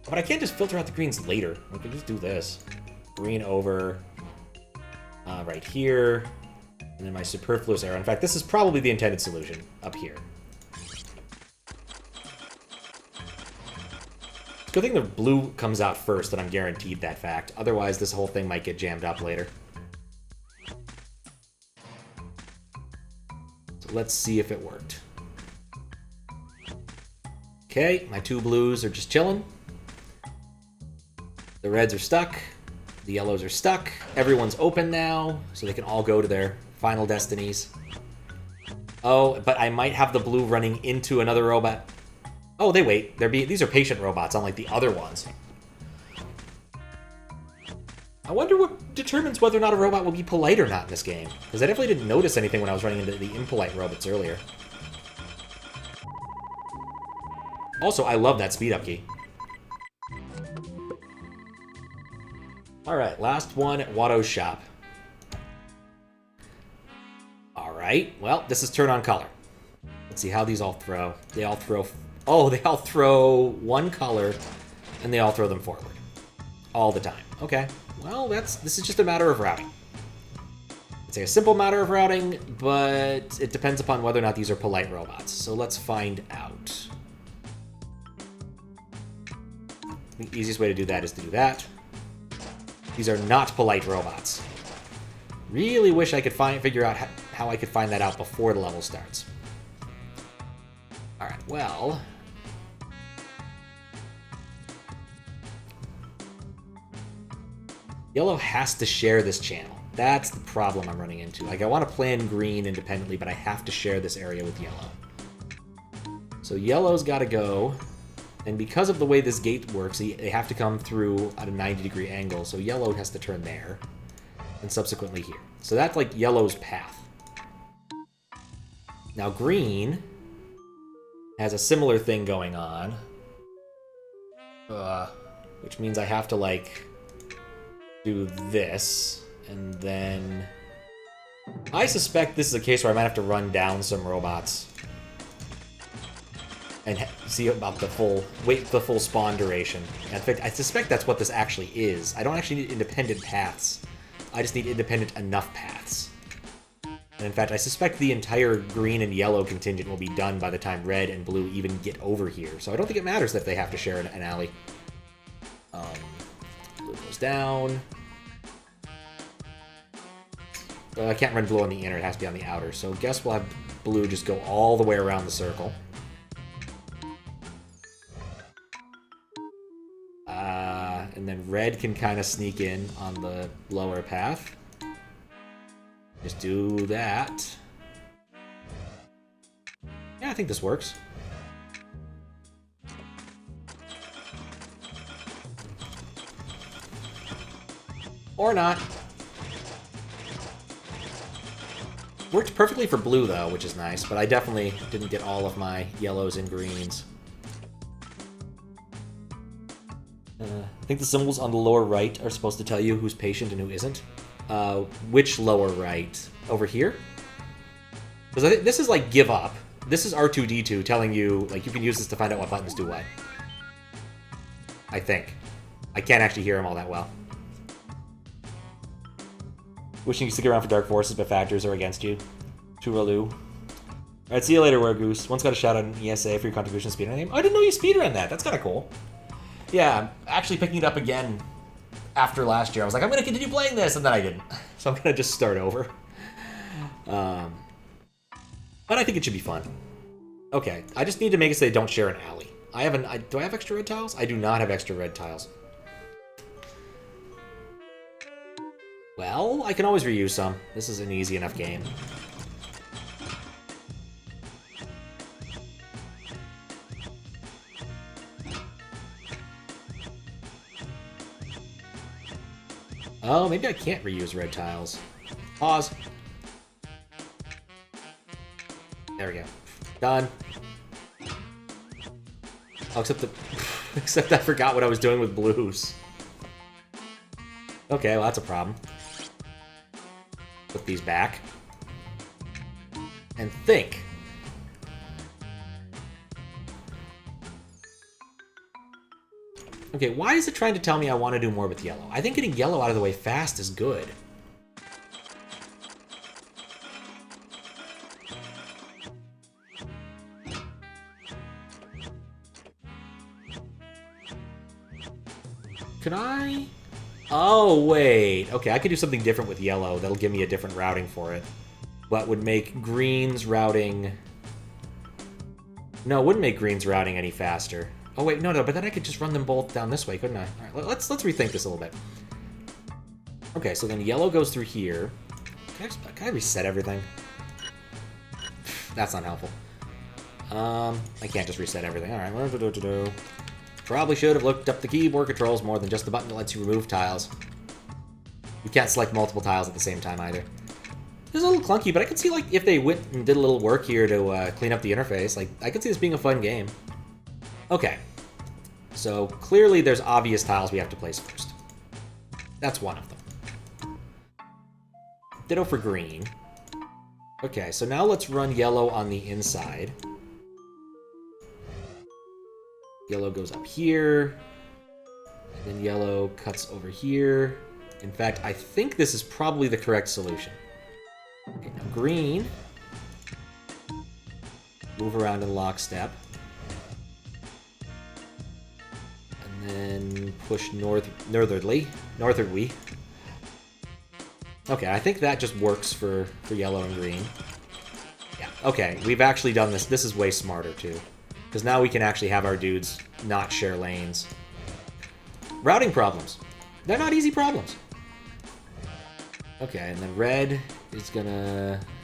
But I can't just filter out the greens later. I can just do this. Green over right here, and then my superfluous arrow. In fact, this is probably the intended solution up here. Good thing the blue comes out first, and I'm guaranteed that fact. Otherwise, this whole thing might get jammed up later. So let's see if it worked. Okay, my 2 blues are just chilling. The reds are stuck. The yellows are stuck. Everyone's open now, so they can all go to their final destinies. Oh, but I might have the blue running into another robot. Oh, they wait. These are patient robots, unlike the other ones. I wonder what determines whether or not a robot will be polite or not in this game. Because I definitely didn't notice anything when I was running into the impolite robots earlier. Also, I love that speed up key. Alright, last one at Watto's shop. Alright, well, this is turn on color. Let's see how these all throw. They all throw... Oh, they all throw 1 color, and they all throw them forward. All the time. Okay. Well, this is just a matter of routing. It's a simple matter of routing, but it depends upon whether or not these are polite robots. So let's find out. The easiest way to do that is to do that. These are not polite robots. Really wish I could figure out how I could find that out before the level starts. Alright, well... Yellow has to share this channel. That's the problem I'm running into. Like, I want to plan green independently, but I have to share this area with yellow. So yellow's got to go, and because of the way this gate works, they have to come through at a 90-degree angle, so yellow has to turn there, and subsequently here. So that's like yellow's path. Now green has a similar thing going on, which means I have to, like... do this, and then... I suspect this is a case where I might have to run down some robots and see about the full... wait the full spawn duration. In fact, I suspect that's what this actually is. I don't actually need independent paths. I just need independent enough paths. And in fact, I suspect the entire green and yellow contingent will be done by the time red and blue even get over here. So I don't think it matters if they have to share an alley. Blue goes down. I can't run blue on the inner, it has to be on the outer. So I guess we'll have blue just go all the way around the circle. And then red can kind of sneak in on the lower path. Just do that. Yeah, I think this works. Or not. Worked perfectly for blue, though, which is nice, but I definitely didn't get all of my yellows and greens. I think the symbols on the lower right are supposed to tell you who's patient and who isn't. Which lower right? Over here? Because I think this is like give up. This is R2-D2 telling you, like, you can use this to find out what buttons do what. I think. I can't actually hear him all that well. Wishing you stick around for Dark Forces, but factors are against you. Tooraloo. Alright, see you later, Wergoose. Once got a shout out on ESA for your contribution to speedrun game. Oh, I didn't know you speedrun that. That's kind of cool. Yeah, I'm actually picking it up again after last year. I was like, I'm going to continue playing this, and then I didn't. So I'm going to just start over. But I think it should be fun. Okay, I just need to make it so they don't share an alley. Do I have extra red tiles? I do not have extra red tiles. Well, I can always reuse some. This is an easy enough game. Oh, maybe I can't reuse red tiles. Pause. There we go. Done. Oh, except I forgot what I was doing with blues. Okay, well that's a problem. Put these back. And think. Okay, why is it trying to tell me I want to do more with yellow? I think getting yellow out of the way fast is good. Can I? Oh, wait. Okay, I could do something different with yellow. That'll give me a different routing for it. But would make green's routing... No, it wouldn't make green's routing any faster. Oh, wait, no, but then I could just run them both down this way, couldn't I? All right, let's rethink this a little bit. Okay, so then yellow goes through here. Can I reset everything? That's not helpful. I can't just reset everything. All right, probably should have looked up the keyboard controls more than just the button that lets you remove tiles. You can't select multiple tiles at the same time either. This is a little clunky, but I could see like if they went and did a little work here to clean up the interface. Like I could see this being a fun game. Okay, so clearly there's obvious tiles we have to place first. That's one of them. Ditto for green. Okay, so now let's run yellow on the inside. Yellow goes up here, and then yellow cuts over here. In fact, I think this is probably the correct solution. Okay, now green. Move around in lockstep. And then push northwardly. Okay, I think that just works for yellow and green. Yeah, okay, we've actually done this. This is way smarter, too. Because now we can actually have our dudes not share lanes. Routing problems. They're not easy problems. Okay, and then red is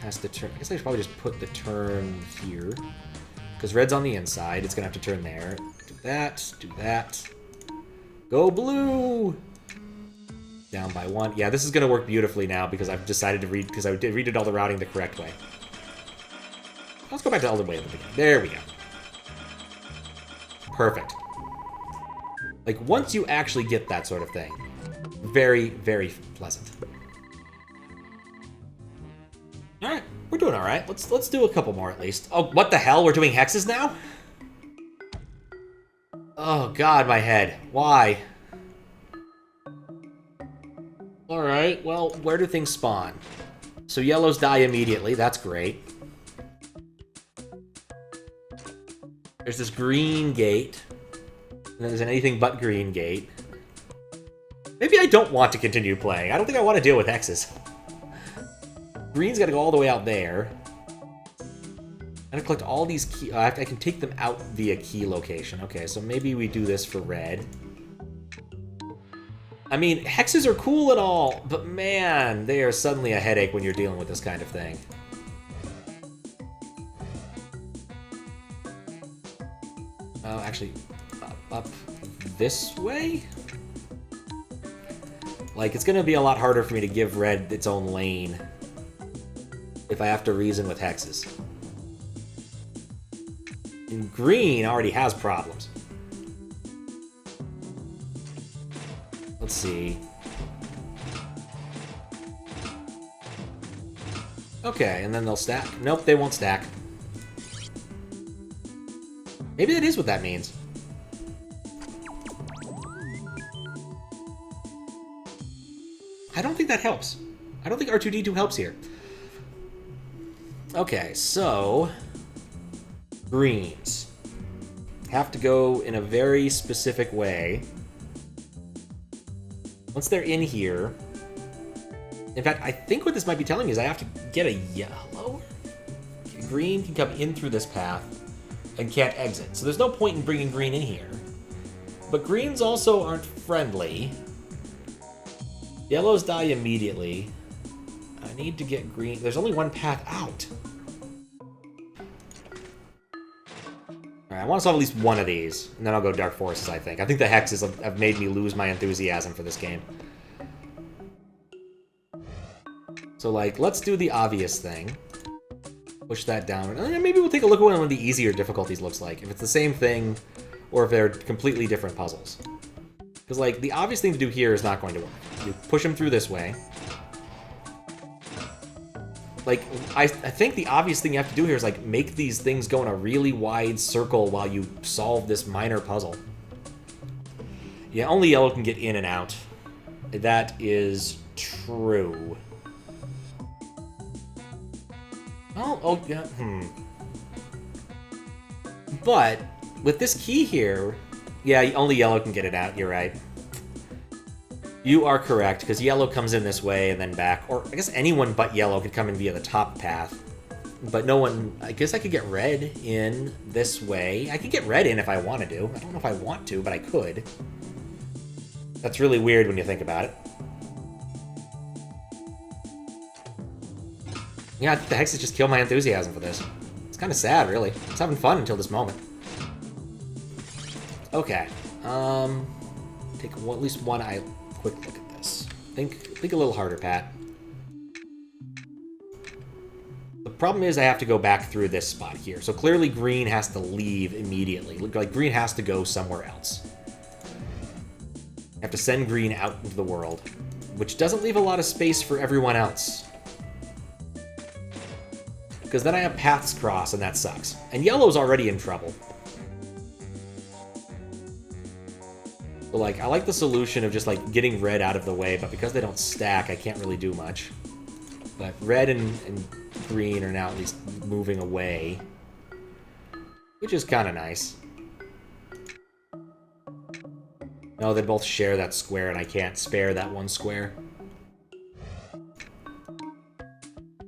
has to turn. I guess I should probably just put the turn here. Because red's on the inside, it's gonna have to turn there. Do that, do that. Go blue! Down by one. Yeah, this is gonna work beautifully now because I've decided to because I redid all the routing the correct way. Let's go back to the other way at the beginning. There we go. Perfect. Like, once you actually get that sort of thing, very, very pleasant. Alright, we're doing alright. Let's do a couple more at least. Oh, what the hell? We're doing hexes now? Oh god, my head. Why? Alright, well, where do things spawn? So yellows die immediately, that's great. There's this green gate. And then there's an anything but green gate. Maybe I don't want to continue playing. I don't think I want to deal with hexes. Green's got to go all the way out there. I'm gonna collect all these key... I can take them out via key location. Okay, so maybe we do this for red. I mean, hexes are cool and all, but man, they are suddenly a headache when you're dealing with this kind of thing. Oh, actually, up this way? Like, it's gonna be a lot harder for me to give red its own lane if I have to reason with hexes. And green already has problems. Let's see. Okay, and then they'll stack. Nope, they won't stack. Maybe that is what that means. I don't think that helps. I don't think R2-D2 helps here. Okay, so... greens have to go in a very specific way. Once they're in here... In fact, I think what this might be telling me is I have to get a yellow? Green can come in through this path and can't exit. So there's no point in bringing green in here. But greens also aren't friendly. Yellows die immediately. I need to get green. There's only one path out. Alright, I want to solve at least one of these, and then I'll go Dark Forces, I think. I think the hexes have made me lose my enthusiasm for this game. So, like, let's do the obvious thing. Push that down. Maybe we'll take a look at what one of the easier difficulties looks like. If it's the same thing, or if they're completely different puzzles. Because, like, the obvious thing to do here is not going to work. You push them through this way. Like, I think the obvious thing you have to do here is, like, make these things go in a really wide circle while you solve this minor puzzle. Yeah, only yellow can get in and out. That is true. Oh, yeah, But, with this key here, yeah, only yellow can get it out, you're right. You are correct, because yellow comes in this way and then back. Or, I guess anyone but yellow could come in via the top path. But no one... I guess I could get red in this way. I could get red in if I wanted to. I don't know if I want to, but I could. That's really weird when you think about it. Yeah, the hexes just kill my enthusiasm for this. It's kind of sad, really. I was having fun until this moment. Okay. Take at least one quick look at this. Think a little harder, Pat. The problem is I have to go back through this spot here. So clearly green has to leave immediately. Like green has to go somewhere else. I have to send green out into the world, which doesn't leave a lot of space for everyone else. Because then I have paths cross, and that sucks. And yellow's already in trouble. So, like, I like the solution of just, like, getting red out of the way, but because they don't stack, I can't really do much. But red and green are now at least moving away, which is kind of nice. No, they both share that square, and I can't spare that one square.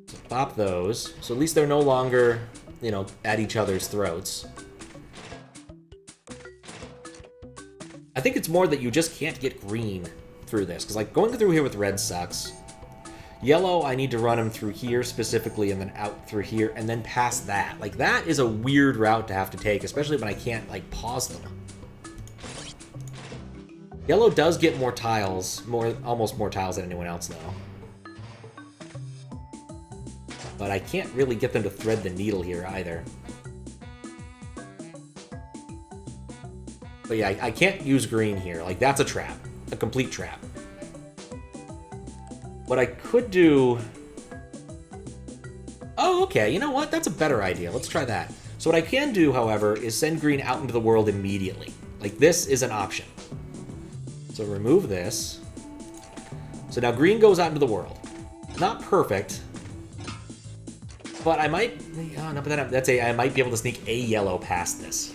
So pop those. So at least they're no longer, you know, at each other's throats. I think it's more that you just can't get green through this, because, like, going through here with red sucks. Yellow, I need to run them through here specifically, and then out through here, and then past that. Like, that is a weird route to have to take, especially when I can't, like, pause them. Yellow does get more tiles, almost more tiles than anyone else, though. But I can't really get them to thread the needle here, either. But yeah, I can't use green here. Like, that's a trap. A complete trap. What I could do... Oh, okay, you know what? That's a better idea. Let's try that. So what I can do, however, is send green out into the world immediately. Like, this is an option. So remove this. So now green goes out into the world. Not perfect. But I might... Oh, no, but I might be able to sneak a yellow past this.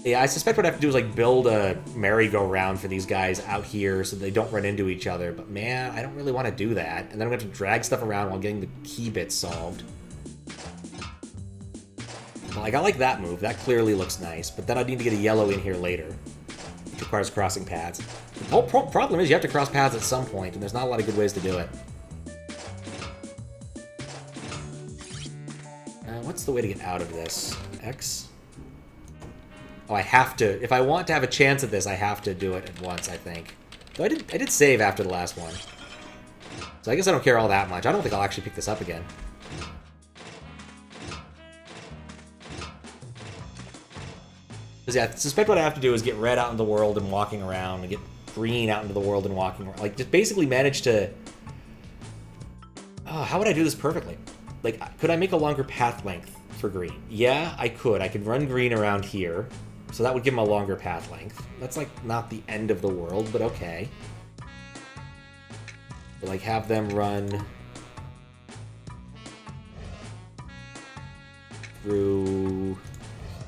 Yeah, I suspect what I have to do is, like, build a merry-go-round for these guys out here so they don't run into each other. But, man, I don't really want to do that. And then I'm going to have to drag stuff around while getting the key bits solved. Like, I like that move. That clearly looks nice. But then I'd need to get a yellow in here later. It requires crossing paths. The whole problem is you have to cross paths at some point, and there's not a lot of good ways to do it. What's the way to get out of this? X? Oh, I have to... If I want to have a chance at this, I have to do it at once, I think. Though I did save after the last one. So I guess I don't care all that much. I don't think I'll actually pick this up again. Because, yeah, I suspect what I have to do is get red out into the world and walking around, and get green out into the world and walking around. Like, just basically manage to... Oh, how would I do this perfectly? Like, could I make a longer path length for green? Yeah, I could. I could run green around here. So that would give him a longer path length. That's, like, not the end of the world, but okay. But, like, have them run through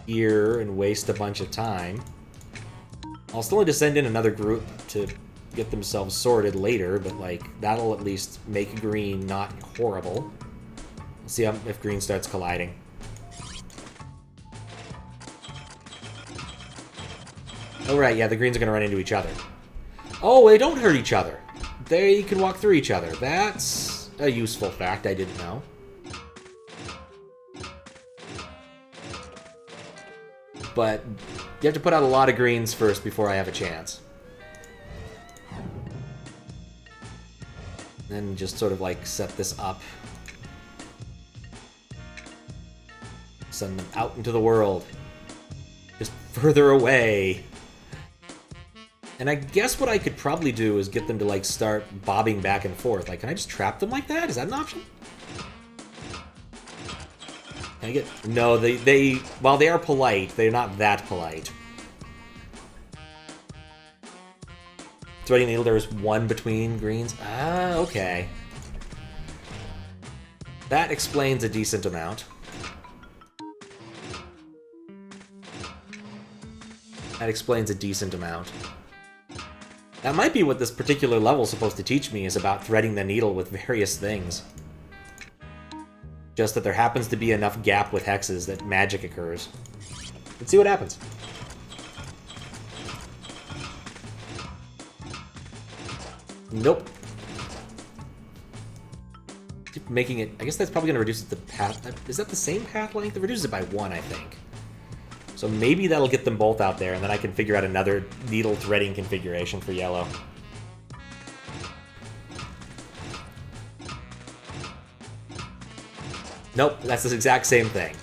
here and waste a bunch of time. I'll still need to send in another group to get themselves sorted later, but, like, that'll at least make green not horrible. Let's see if green starts colliding. Oh, right, yeah, the greens are going to run into each other. Oh, they don't hurt each other. They can walk through each other. That's a useful fact I didn't know. But you have to put out a lot of greens first before I have a chance. Then just sort of, like, set this up. Send them out into the world. Just further away. And I guess what I could probably do is get them to, like, start bobbing back and forth. Like, can I just trap them like that? Is that an option? Can I get... No, they while they are polite, they're not that polite. Threading needle, there's one between greens. Ah, okay. That explains a decent amount. That explains a decent amount. That might be what this particular level is supposed to teach me, is about threading the needle with various things. Just that there happens to be enough gap with hexes that magic occurs. Let's see what happens. Nope. Keep making it... I guess that's probably going to reduce it to path... Is that the same path length? It reduces it by 1, I think. So maybe that'll get them both out there, and then I can figure out another needle threading configuration for yellow. Nope, that's the exact same thing.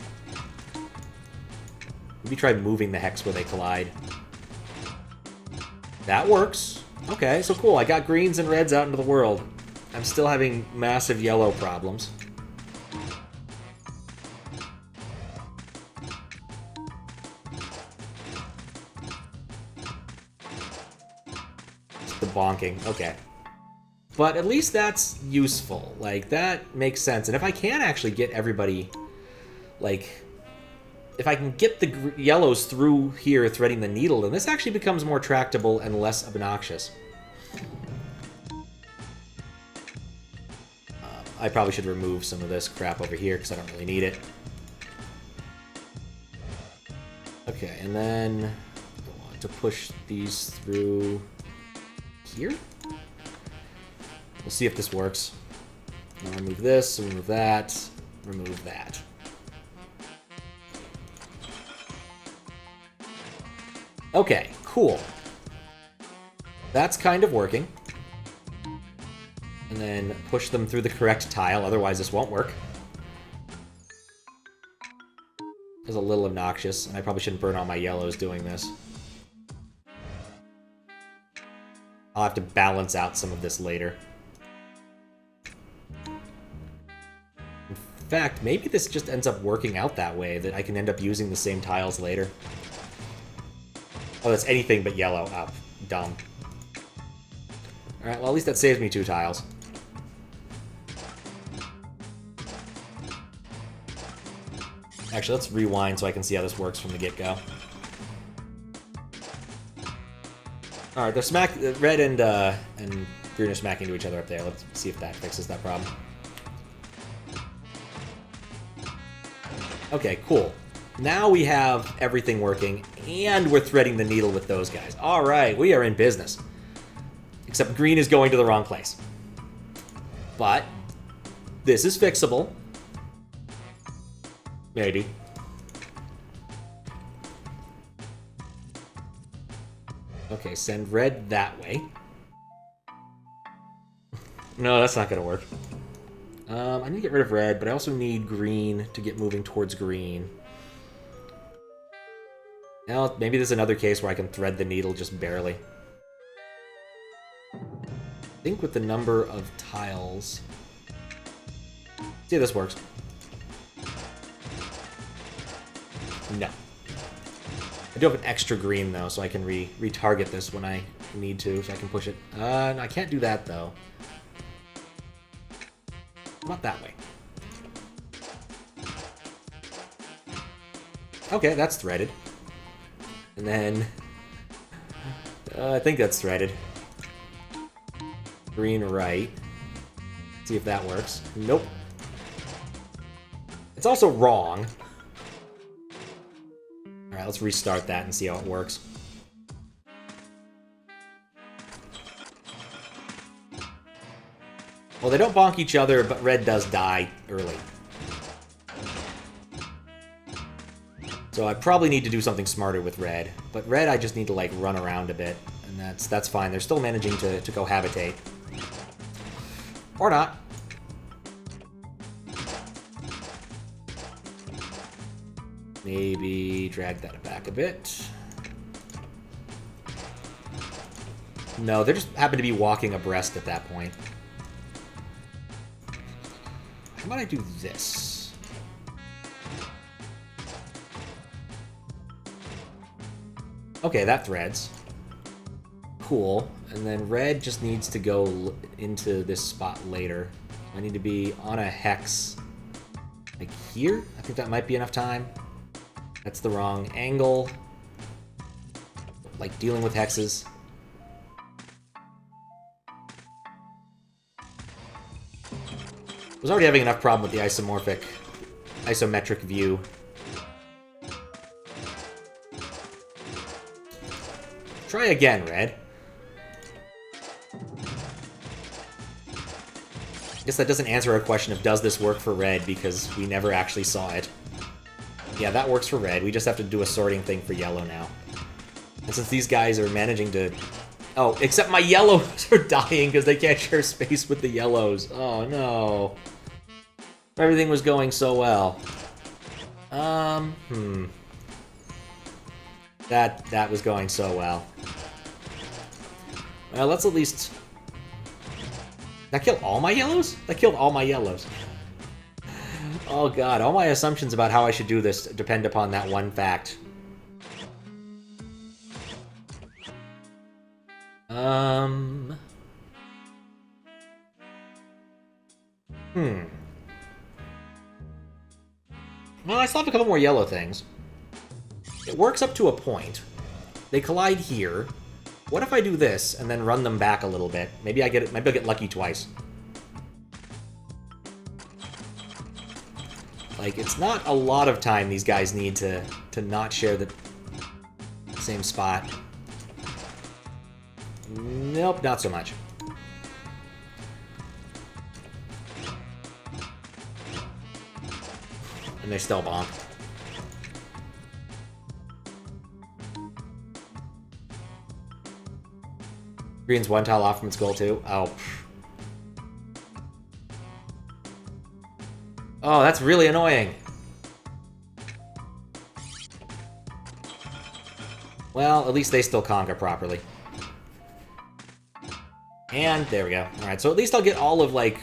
Maybe try moving the hex where they collide. That works. Okay, so cool. I got greens and reds out into the world. I'm still having massive yellow problems. The bonking. Okay. But at least that's useful. Like, that makes sense. And if I can actually get everybody, like, if I can get the yellows through here threading the needle, then this actually becomes more tractable and less obnoxious. I probably should remove some of this crap over here because I don't really need it. Okay, and then I want to push these through here. We'll see if this works. I'll remove this, remove that, remove that. Okay, cool. That's kind of working. And then push them through the correct tile, otherwise this won't work. It's a little obnoxious, and I probably shouldn't burn all my yellows doing this. I'll have to balance out some of this later. In fact, maybe this just ends up working out that way, that I can end up using the same tiles later. Oh, that's anything but yellow. Oh, dumb. Alright, well at least that saves me 2 tiles. Actually, let's rewind so I can see how this works from the get-go. Alright, they're red and green are smacking into each other up there. Let's see if that fixes that problem. Okay, cool. Now we have everything working, and we're threading the needle with those guys. All right, we are in business. Except green is going to the wrong place. But this is fixable. Maybe. Okay, send red that way. No, that's not going to work. I need to get rid of red, but I also need green to get moving towards green. Now, maybe there's another case where I can thread the needle just barely. I think with the number of tiles... See if this works. No. I do have an extra green, though, so I can retarget this when I need to, so I can push it. No, I can't do that, though. Not that way. Okay, that's threaded. And then... I think that's threaded. Green right. See if that works. Nope. It's also wrong. Alright, let's restart that and see how it works. Well, they don't bonk each other, but red does die early. So I probably need to do something smarter with red. But red, I just need to, like, run around a bit. And that's fine. They're still managing to cohabitate. Or not. Maybe drag that back a bit. No, they just happen to be walking abreast at that point. How about I do this? Okay, that threads. Cool. And then red just needs to go into this spot later. I need to be on a hex. Like here? I think that might be enough time. That's the wrong angle. Like dealing with hexes. I was already having enough problem with the isometric view. Try again, red. I guess that doesn't answer our question of does this work for red, because we never actually saw it. Yeah, that works for red. We just have to do a sorting thing for yellow now. And since these guys are managing to... Oh, except my yellows are dying because they can't share space with the yellows. Oh, no. Everything was going so well. That was going so well. Well, let's at least... That killed all my yellows? That killed all my yellows. Oh god, all my assumptions about how I should do this depend upon that one fact. Well, I still have a couple more yellow things. It works up to a point. They collide here. What if I do this and then run them back a little bit? Maybe I'll get lucky twice. Like, it's not a lot of time these guys need to not share the same spot. Nope, not so much. And they still bonk. Green's one tile off from its goal, too. Oh. Oh, that's really annoying. Well, at least they still conquer properly. And there we go. Alright, so at least I'll get all of, like,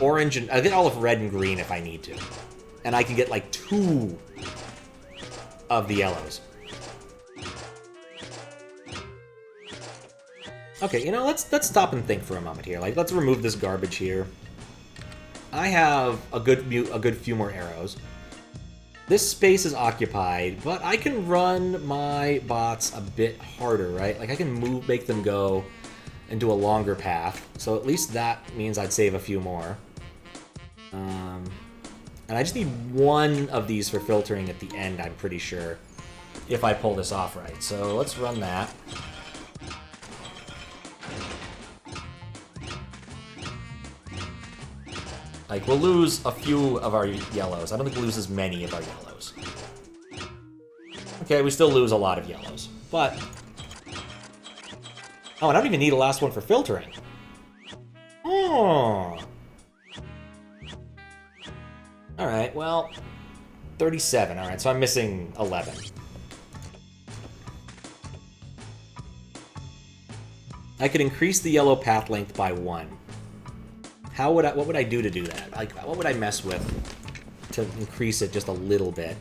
orange and... I'll get all of red and green if I need to. And I can get, like, 2 of the yellows. Okay, you know, let's stop and think for a moment here. Like, let's remove this garbage here. I have a good few more arrows. This space is occupied, but I can run my bots a bit harder, right? Like, I can make them go and do a longer path. So at least that means I'd save a few more. And I just need one of these for filtering at the end, I'm pretty sure, if I pull this off right. So let's run that. Like, we'll lose a few of our yellows. I don't think we'll lose as many of our yellows. Okay, we still lose a lot of yellows, but... Oh, and I don't even need a last one for filtering. Oh. Alright, well... 37, alright, so I'm missing 11. I could increase the yellow path length by 1. What would I do to do that? Like, what would I mess with to increase it just a little bit?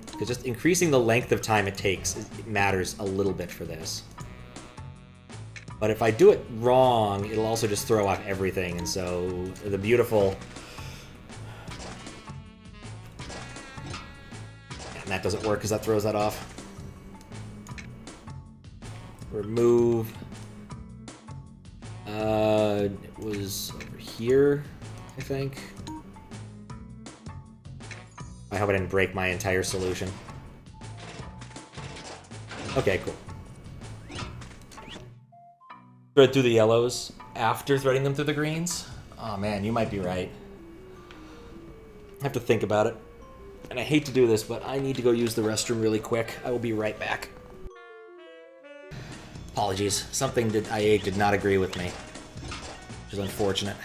Because just increasing the length of time it takes it matters a little bit for this. But if I do it wrong, it'll also just throw off everything, and so the beautiful... And that doesn't work because that throws that off. Remove... it was over here, I think. I hope I didn't break my entire solution. Okay, cool. Thread through the yellows after threading them through the greens? Oh man, you might be right. I have to think about it. And I hate to do this, but I need to go use the restroom really quick. I will be right back. Apologies. Something that IA did not agree with me. Which is unfortunate.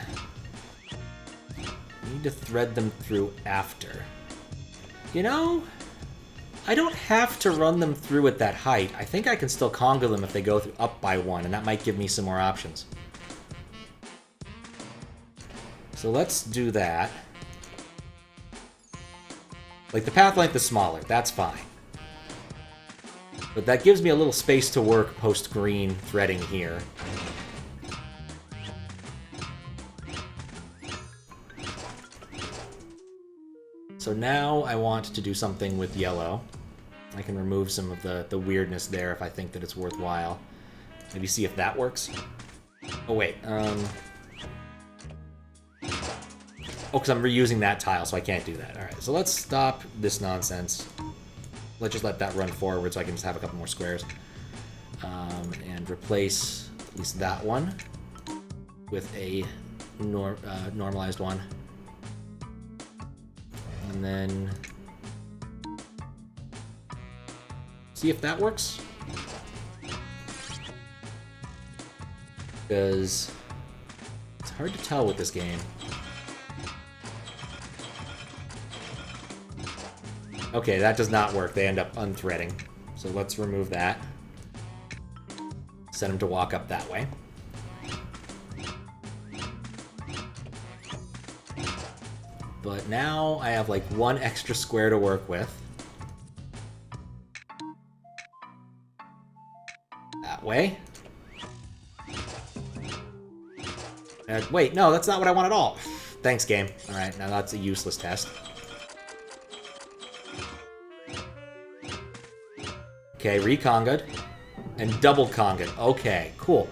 I need to thread them through after. You know, I don't have to run them through at that height. I think I can still conga them if they go through up by 1, and that might give me some more options. So let's do that. Like, the path length is smaller. That's fine. But that gives me a little space to work post-green threading here. So now I want to do something with yellow. I can remove some of the weirdness there if I think that it's worthwhile. Maybe see if that works. Oh, wait. Oh, because I'm reusing that tile, so I can't do that. Alright, so let's stop this nonsense. Let's just let that run forward so I can just have a couple more squares. And replace at least that one with a normalized one. And then see if that works. Because it's hard to tell with this game. Okay, that does not work. They end up unthreading. So let's remove that. Set them to walk up that way. But now I have like one extra square to work with. That way. Wait, no, that's not what I want at all. Thanks, game. Alright, now that's a useless test. Okay, reconged. And double conged. Okay, cool.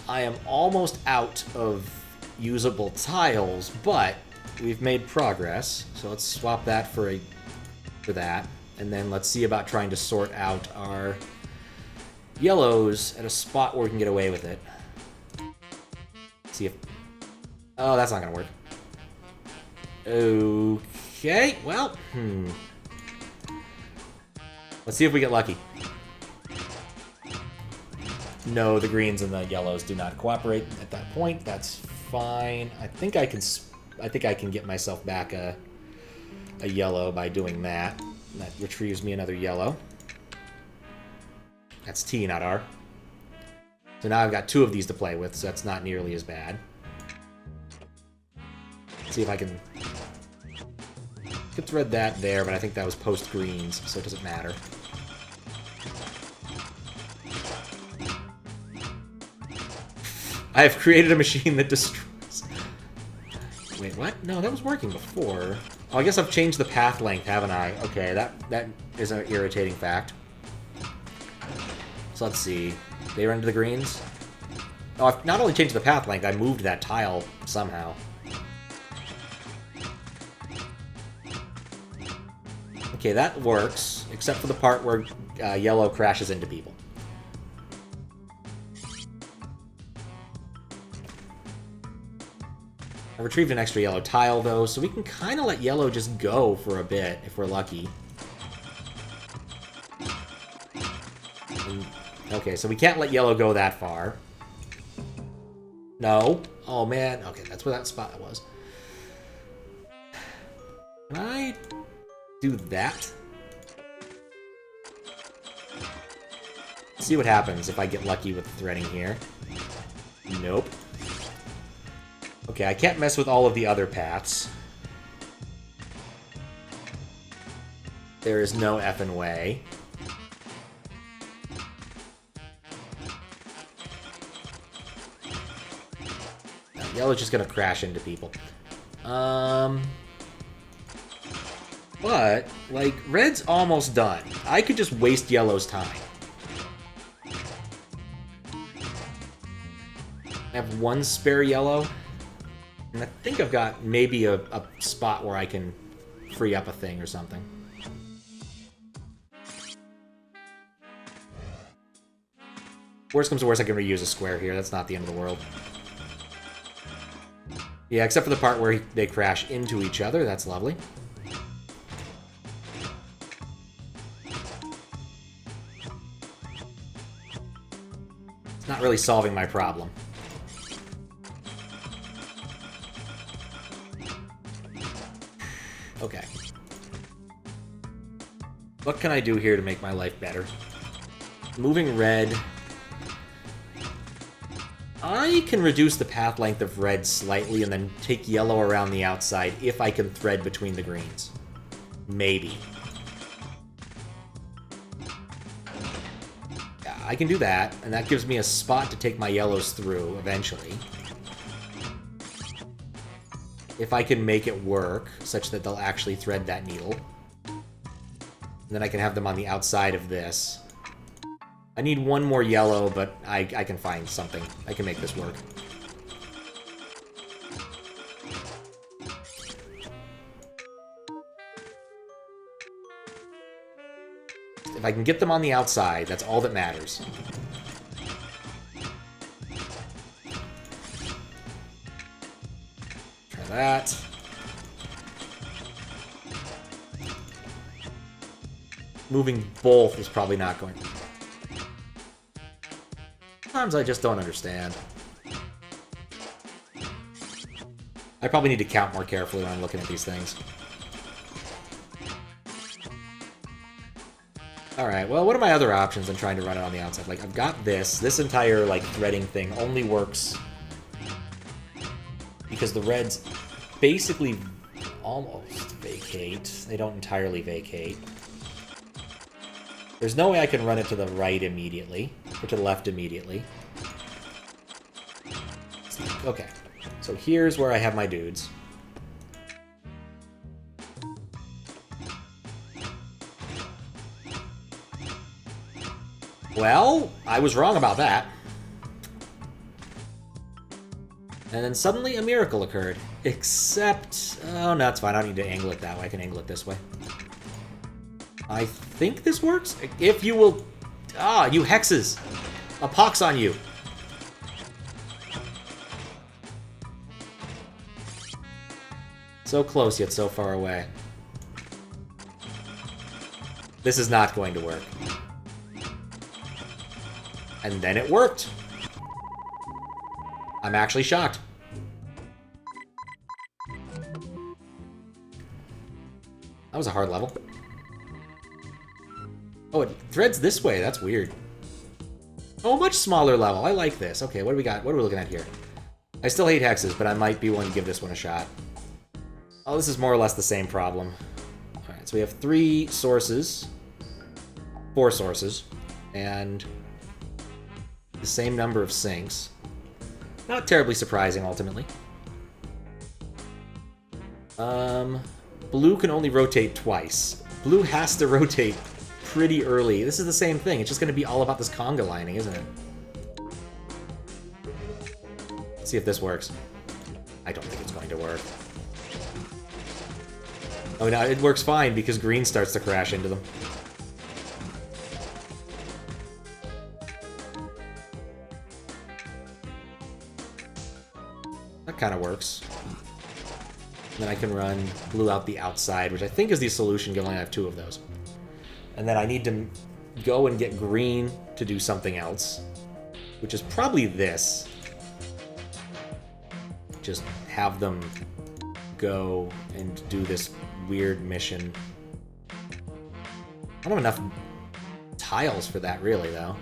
I am almost out of usable tiles, but we've made progress. So let's swap that for that. And then let's see about trying to sort out our yellows at a spot where we can get away with it. See if... Oh, that's not gonna work. Okay, well, let's see if we get lucky. No, the greens and the yellows do not cooperate at that point. That's fine. I think I can get myself back a yellow by doing that. That retrieves me another yellow. That's T, not R. So now I've got 2 of these to play with, so that's not nearly as bad. Let's see if I can thread that there, but I think that was post-greens, so it doesn't matter. I have created a machine that destroys... Wait, what? No, that was working before. Oh, I guess I've changed the path length, haven't I? Okay, that is an irritating fact. So let's see. They run to the greens? Oh, I've not only changed the path length, I moved that tile somehow. Okay, that works, except for the part where yellow crashes into people. I retrieved an extra yellow tile, though, so we can kind of let yellow just go for a bit, if we're lucky. Okay, so we can't let yellow go that far. No. Oh, man. Okay, that's where that spot was. Can I do that? See what happens if I get lucky with the threading here. Nope. Okay, I can't mess with all of the other paths. There is no effing way. Yellow's just gonna crash into people. But, like, red's almost done. I could just waste yellow's time. I have one spare yellow. And I think I've got maybe a spot where I can free up a thing or something. Worst comes to worst, I can reuse a square here. That's not the end of the world. Yeah, except for the part where they crash into each other. That's lovely. It's not really solving my problem. Okay. What can I do here to make my life better? Moving red. I can reduce the path length of red slightly and then take yellow around the outside if I can thread between the greens. Maybe. Yeah, I can do that, and that gives me a spot to take my yellows through eventually. If I can make it work, such that they'll actually thread that needle. And then I can have them on the outside of this. I need one more yellow, but I can find something. I can make this work. If I can get them on the outside, that's all that matters. Try that. Moving both is probably not going... Sometimes I just don't understand. I probably need to count more carefully when I'm looking at these things. Alright, well, what are my other options than trying to run it on the outside? Like, I've got this. This entire, like, threading thing only works because the reds basically almost vacate. They don't entirely vacate. There's no way I can run it to the right immediately, or to the left immediately. Okay, so here's where I have my dudes. Well, I was wrong about that. And then suddenly a miracle occurred. Except... oh, no, it's fine. I don't need to angle it that way. I can angle it this way. I think this works? If you will... ah, you hexes! A pox on you! So close, yet so far away. This is not going to work. And then it worked! I'm actually shocked. That was a hard level. Oh, it threads this way. That's weird. Oh, much smaller level. I like this. Okay, what do we got? What are we looking at here? I still hate hexes, but I might be willing to give this one a shot. Oh, this is more or less the same problem. Alright, so we have 3 sources. 4 sources. And the same number of sinks. Not terribly surprising, ultimately. Blue can only rotate twice. Blue has to rotate pretty early. This is the same thing. It's just going to be all about this conga lining, isn't it? Let's see if this works. I don't think it's going to work. Oh, no, it works fine because green starts to crash into them. That kind of works. And then I can run blue out the outside, which I think is the solution, given I have 2 of those. And then I need to go and get green to do something else, which is probably this. Just have them go and do this weird mission. I don't have enough tiles for that, really, though.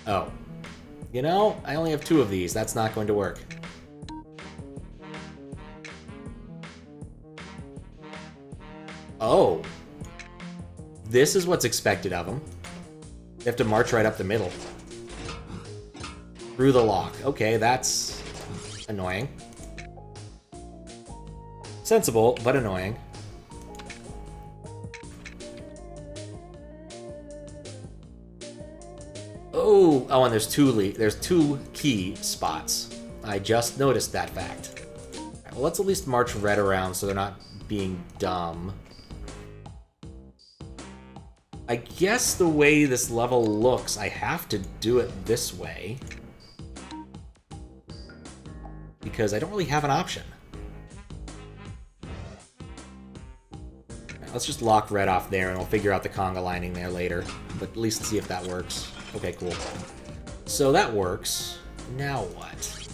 Oh. You know, I only have 2 of these. That's not going to work. Oh. This is what's expected of them. They have to march right up the middle. Through the lock. Okay, that's annoying. Sensible, but annoying. Oh, and there's 2 key spots. I just noticed that fact. Right, well, let's at least march red around so they're not being dumb. I guess the way this level looks, I have to do it this way. Because I don't really have an option. Right, let's just lock red off there and we'll figure out the conga lining there later. But at least see if that works. Okay, cool. So that works. Now what?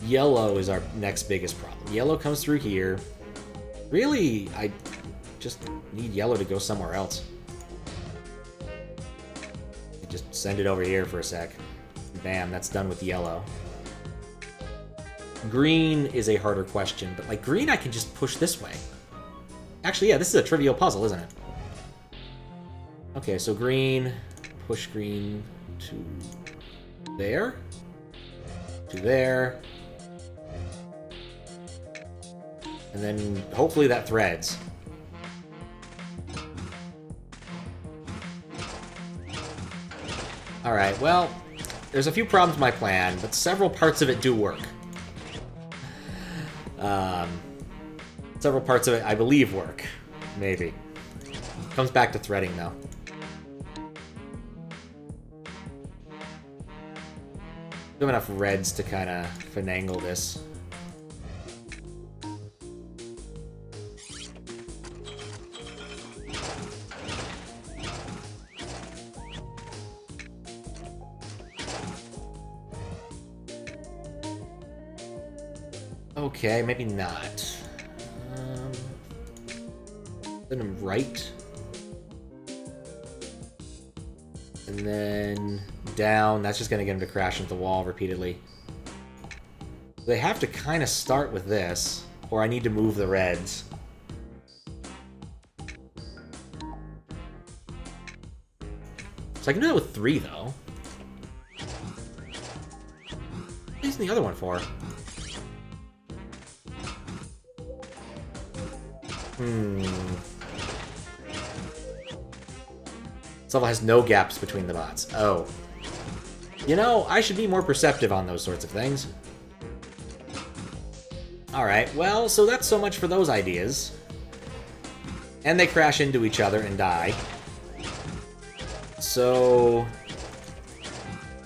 Yellow is our next biggest problem. Yellow comes through here. Really, I just need yellow to go somewhere else. Just send it over here for a sec. Bam, that's done with yellow. Green is a harder question, but like green I can just push this way. Actually, yeah, this is a trivial puzzle, isn't it? Okay, so green, push green to there, to there, and then hopefully that threads. Alright, well, there's a few problems with my plan, but several parts of it do work. Several parts of it, I believe, work. Maybe. Comes back to threading, though. Don't have enough reds to kind of finagle this. Okay, maybe not. Send him right. And then down. That's just going to get him to crash into the wall repeatedly. They have to kind of start with this, or I need to move the reds. So I can do that with 3, though. What is the other one for? This level has no gaps between the bots. Oh. You know, I should be more perceptive on those sorts of things. Alright, well, so that's so much for those ideas. And they crash into each other and die. So...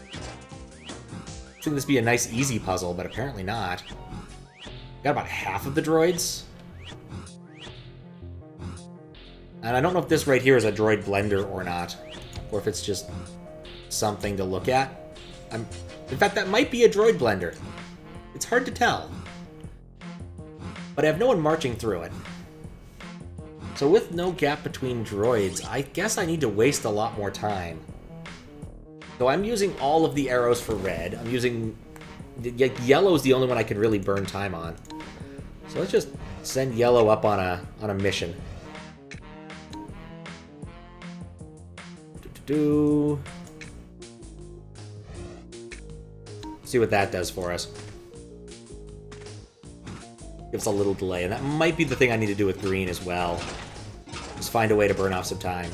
I think this would be a nice, easy puzzle, but apparently not. Got about half of the droids. And I don't know if this right here is a droid blender or not. Or if it's just something to look at. In fact, that might be a droid blender. It's hard to tell. But I have no one marching through it. So with no gap between droids, I guess I need to waste a lot more time. So I'm using all of the arrows for red. I'm using... Yellow's the only one I can really burn time on. So let's just send yellow up on a mission. See what that does for us. Gives a little delay, and that might be the thing I need to do with green as well. Just find a way to burn off some time.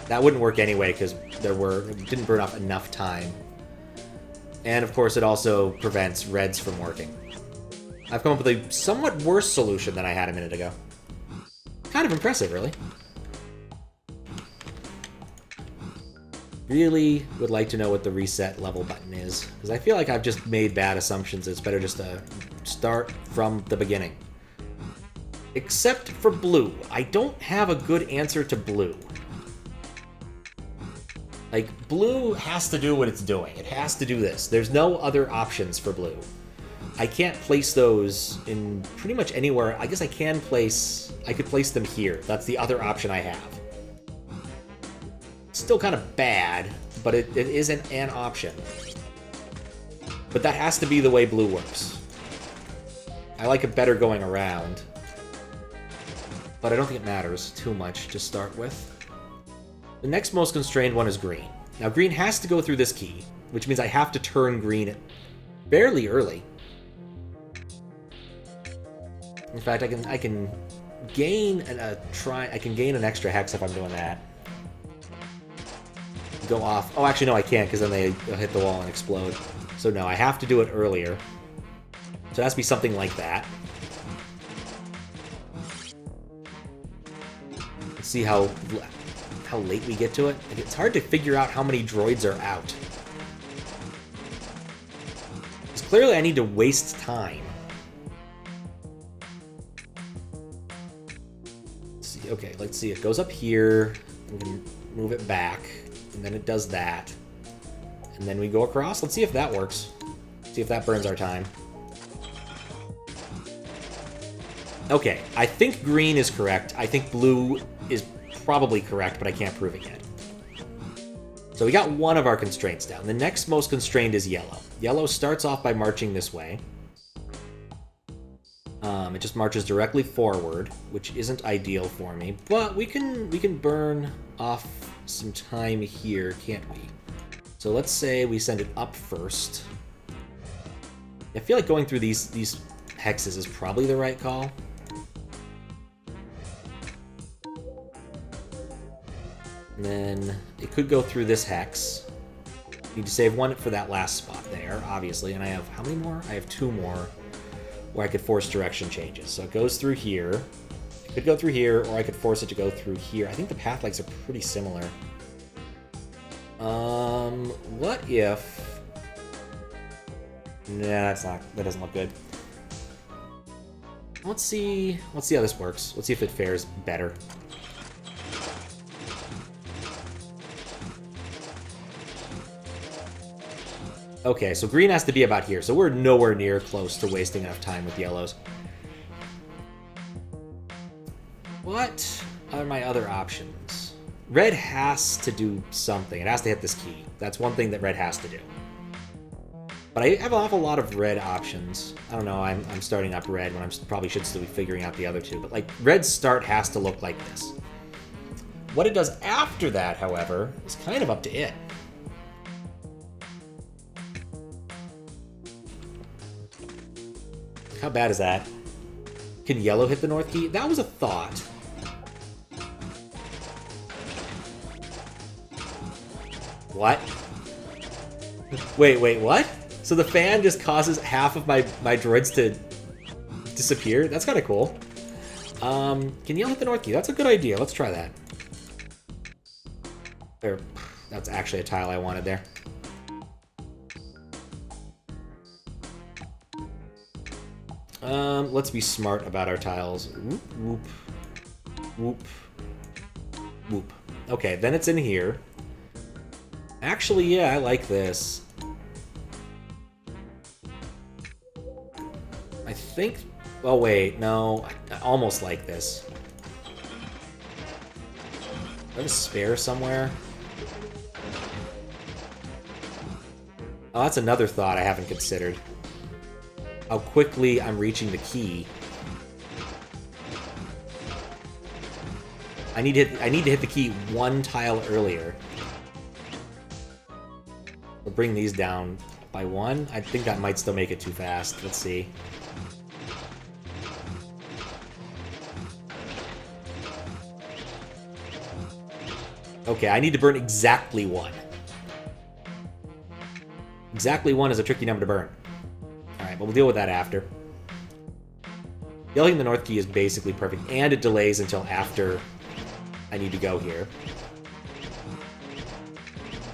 That wouldn't work anyway, because it didn't burn off enough time And of course, it also prevents reds from working. I've come up with a somewhat worse solution than I had a minute ago. Kind of impressive, really. Really would like to know what the reset level button is, because I feel like I've just made bad assumptions. It's better just to start from the beginning. Except for blue. I don't have a good answer to blue. Like, blue has to do what it's doing. It has to do this. There's no other options for blue. I can't place those in pretty much anywhere. I guess I can place... I could place them here. That's the other option I have. It's still kind of bad, but it is an option. But that has to be the way blue works. I like it better going around. But I don't think it matters too much to start with. The next most constrained one is green. Now, green has to go through this key, which means I have to turn green fairly early. In fact, I can gain an extra hex if I'm doing that. Go off. Oh, actually, no, I can't, because then they'll hit the wall and explode. So no, I have to do it earlier. So it has to be something like that. Let's see how late we get to it. And it's hard to figure out how many droids are out. Because clearly I need to waste time. Let's see. Okay, let's see. It goes up here. I'm going to move it back. And then it does that. And then we go across. Let's see if that works. See if that burns our time. Okay, I think green is correct. I think blue is probably correct, but I can't prove it yet. So we got one of our constraints down. The next most constrained is yellow. Yellow starts off by marching this way. It just marches directly forward, which isn't ideal for me, but we can burn off some time here, can't we? So let's say we send it up first. I feel like going through these hexes is probably the right call. And then it could go through this hex. Need to save one for that last spot there, obviously. And I have, how many more? I have 2 more where I could force direction changes. So it goes through here. It could go through here, or I could force it to go through here. I think the path legs are pretty similar. What if... Nah, that doesn't look good. Let's see how this works. Let's see if it fares better. Okay, so green has to be about here, so we're nowhere near close to wasting enough time with yellows. What are my other options? Red has to do something. It has to hit this key. That's one thing that red has to do. But I have an awful lot of red options. I don't know, I'm starting up red when I probably should still be figuring out the other two. But, like, red's start has to look like this. What it does after that, however, is kind of up to it. How bad is that? Can yellow hit the north key? That was a thought. What? Wait, what? So the fan just causes half of my droids to disappear? That's kind of cool. Can yellow hit the north key? That's a good idea. Let's try that. There. That's actually a tile I wanted there. Let's be smart about our tiles. Whoop, whoop, whoop, whoop. Okay, then it's in here. Actually, yeah, I like this. I think... Oh, wait, no. I almost like this. Do I have a spare somewhere? Oh, that's another thought I haven't considered. How quickly I'm reaching the key. I need to hit the key one tile earlier. We'll bring these down by 1. I think that might still make it too fast. Let's see. Okay, I need to burn exactly 1. Exactly 1 is a tricky number to burn. Alright, but we'll deal with that after. Yelling the north key is basically perfect, and it delays until after I need to go here.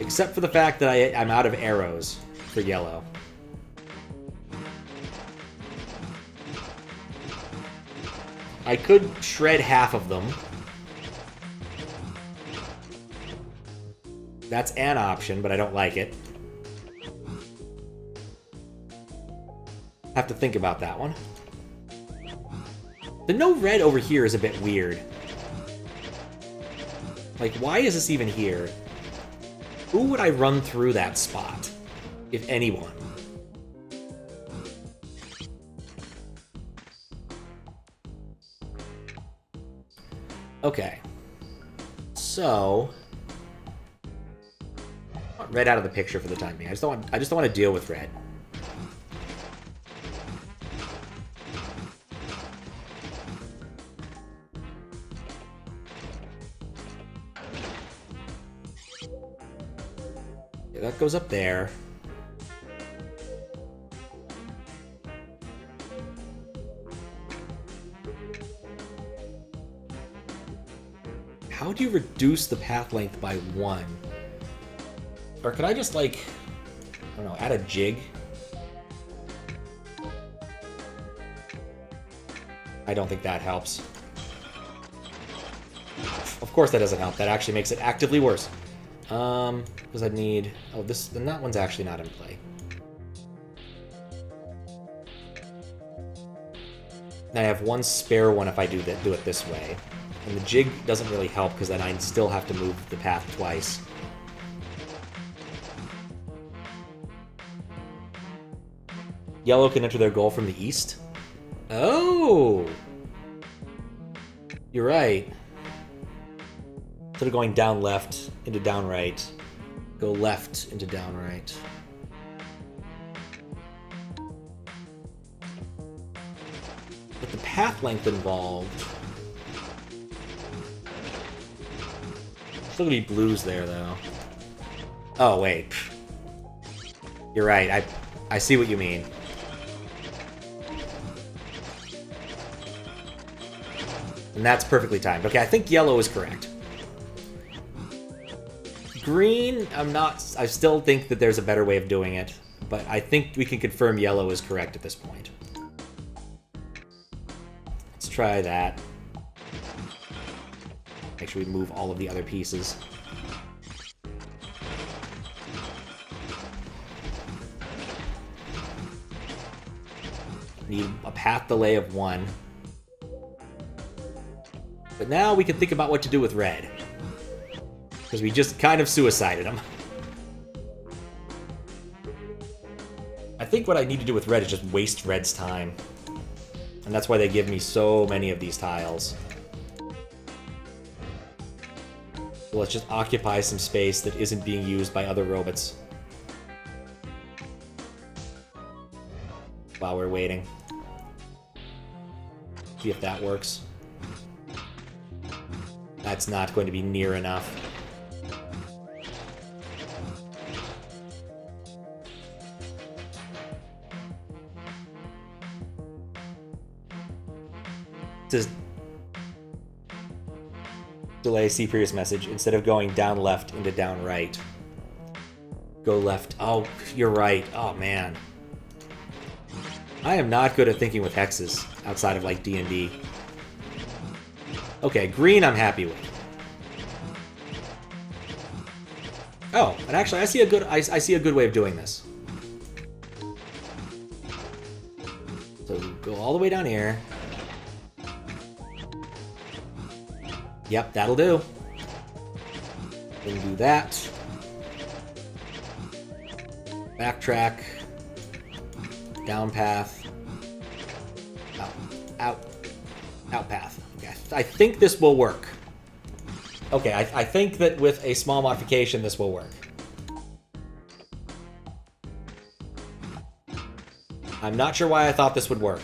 Except for the fact that I'm out of arrows for yellow. I could shred half of them. That's an option, but I don't like it. Have to think about that one. The no red over here is a bit weird. Like, why is this even here? Who would I run through that spot? If anyone. Okay. So... I want red out of the picture for the time being. I just don't want to deal with red. That goes up there. How do you reduce the path length by 1? Or could I just, like, I don't know, add a jig? I don't think that helps. Of course that doesn't help. That actually makes it actively worse. Because I need... Oh, then that one's actually not in play. Then I have one spare one if I do it this way. And the jig doesn't really help because then I still have to move the path twice. Yellow can enter their goal from the east? Oh! You're right. Instead of going down left into down right, go left into down right. But the path length involved... Still gonna be blues there, though. Oh, wait. You're right, I see what you mean. And that's perfectly timed. Okay, I think yellow is correct. Green, I still think that there's a better way of doing it, but I think we can confirm yellow is correct at this point. Let's try that. Make sure we move all of the other pieces. Need a path delay of 1. But now we can think about what to do with red. Because we just kind of suicided him. I think what I need to do with red is just waste red's time. And that's why they give me so many of these tiles. So let's just occupy some space that isn't being used by other robots. While we're waiting. See if that works. That's not going to be near enough. Says delay, see previous message. Instead of going down left into down right, go left. Oh, you're right. Oh, man. I am not good at thinking with hexes outside of, like, D&D. Okay, green I'm happy with. Oh, and actually I see a good way of doing this. So go all the way down here. Yep, that'll do. Then do that. Backtrack. Down path. Out path. Okay, I think this will work. Okay, I think that with a small modification, this will work. I'm not sure why I thought this would work.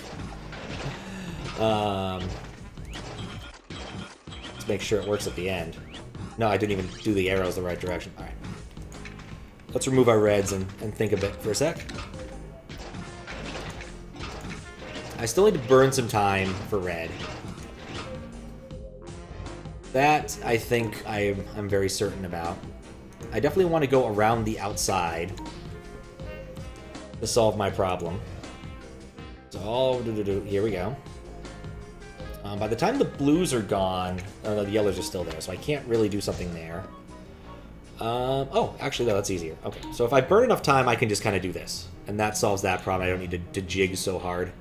Let's make sure it works at the end. No, I didn't even do the arrows the right direction. Alright. Let's remove our reds and think a bit for a sec. I still need to burn some time for red. That, I think, I'm very certain about. I definitely want to go around the outside to solve my problem. So, here we go. By the time the blues are gone... Oh, no, the yellows are still there, so I can't really do something there. Oh, actually, no, that's easier. Okay, so if I burn enough time, I can just kind of do this. And that solves that problem. I don't need to jig so hard.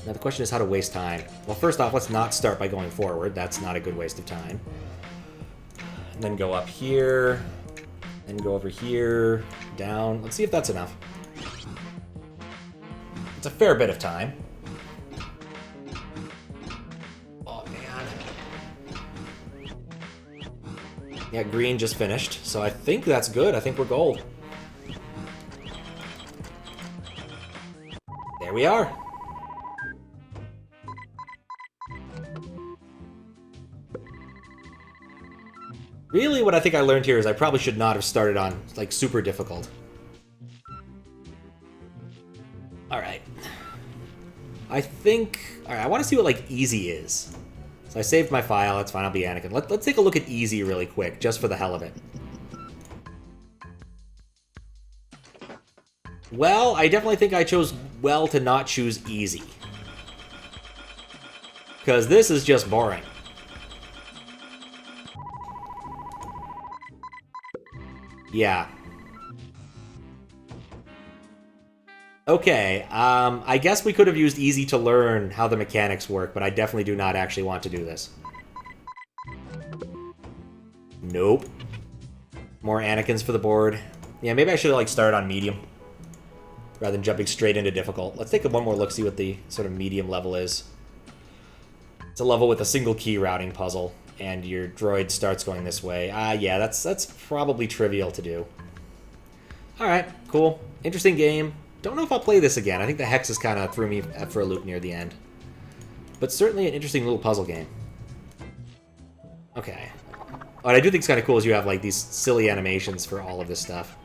Now the question is how to waste time. Well, first off, let's not start by going forward. That's not a good waste of time. And then go up here. Then go over here. Down. Let's see if that's enough. It's a fair bit of time. Oh, man. Yeah, green just finished. So I think that's good. I think we're gold. There we are. Really, what I think I learned here is I probably should not have started on, like, super difficult. Alright. I think... Alright, I want to see what, like, easy is. So I saved my file, that's fine, I'll be Anakin. Let's take a look at easy really quick, just for the hell of it. Well, I definitely think I chose well to not choose easy. Because this is just boring. Yeah. Okay, I guess we could have used easy to learn how the mechanics work, but I definitely do not actually want to do this. Nope. More Anakins for the board. Yeah, maybe I should have, like, started on medium, rather than jumping straight into difficult. Let's take one more look, see what the sort of medium level is. It's a level with a single key routing puzzle, and your droid starts going this way. Yeah, that's probably trivial to do. Alright, cool. Interesting game. Don't know if I'll play this again. I think the hexes kind of threw me for a loop near the end. But certainly an interesting little puzzle game. Okay. What I do think is kind of cool is you have, like, these silly animations for all of this stuff.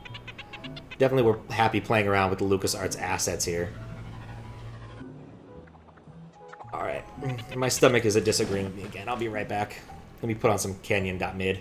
Definitely we're happy playing around with the LucasArts assets here. Alright. My stomach is disagreeing with me again. I'll be right back. Let me put on some Canyon.mid.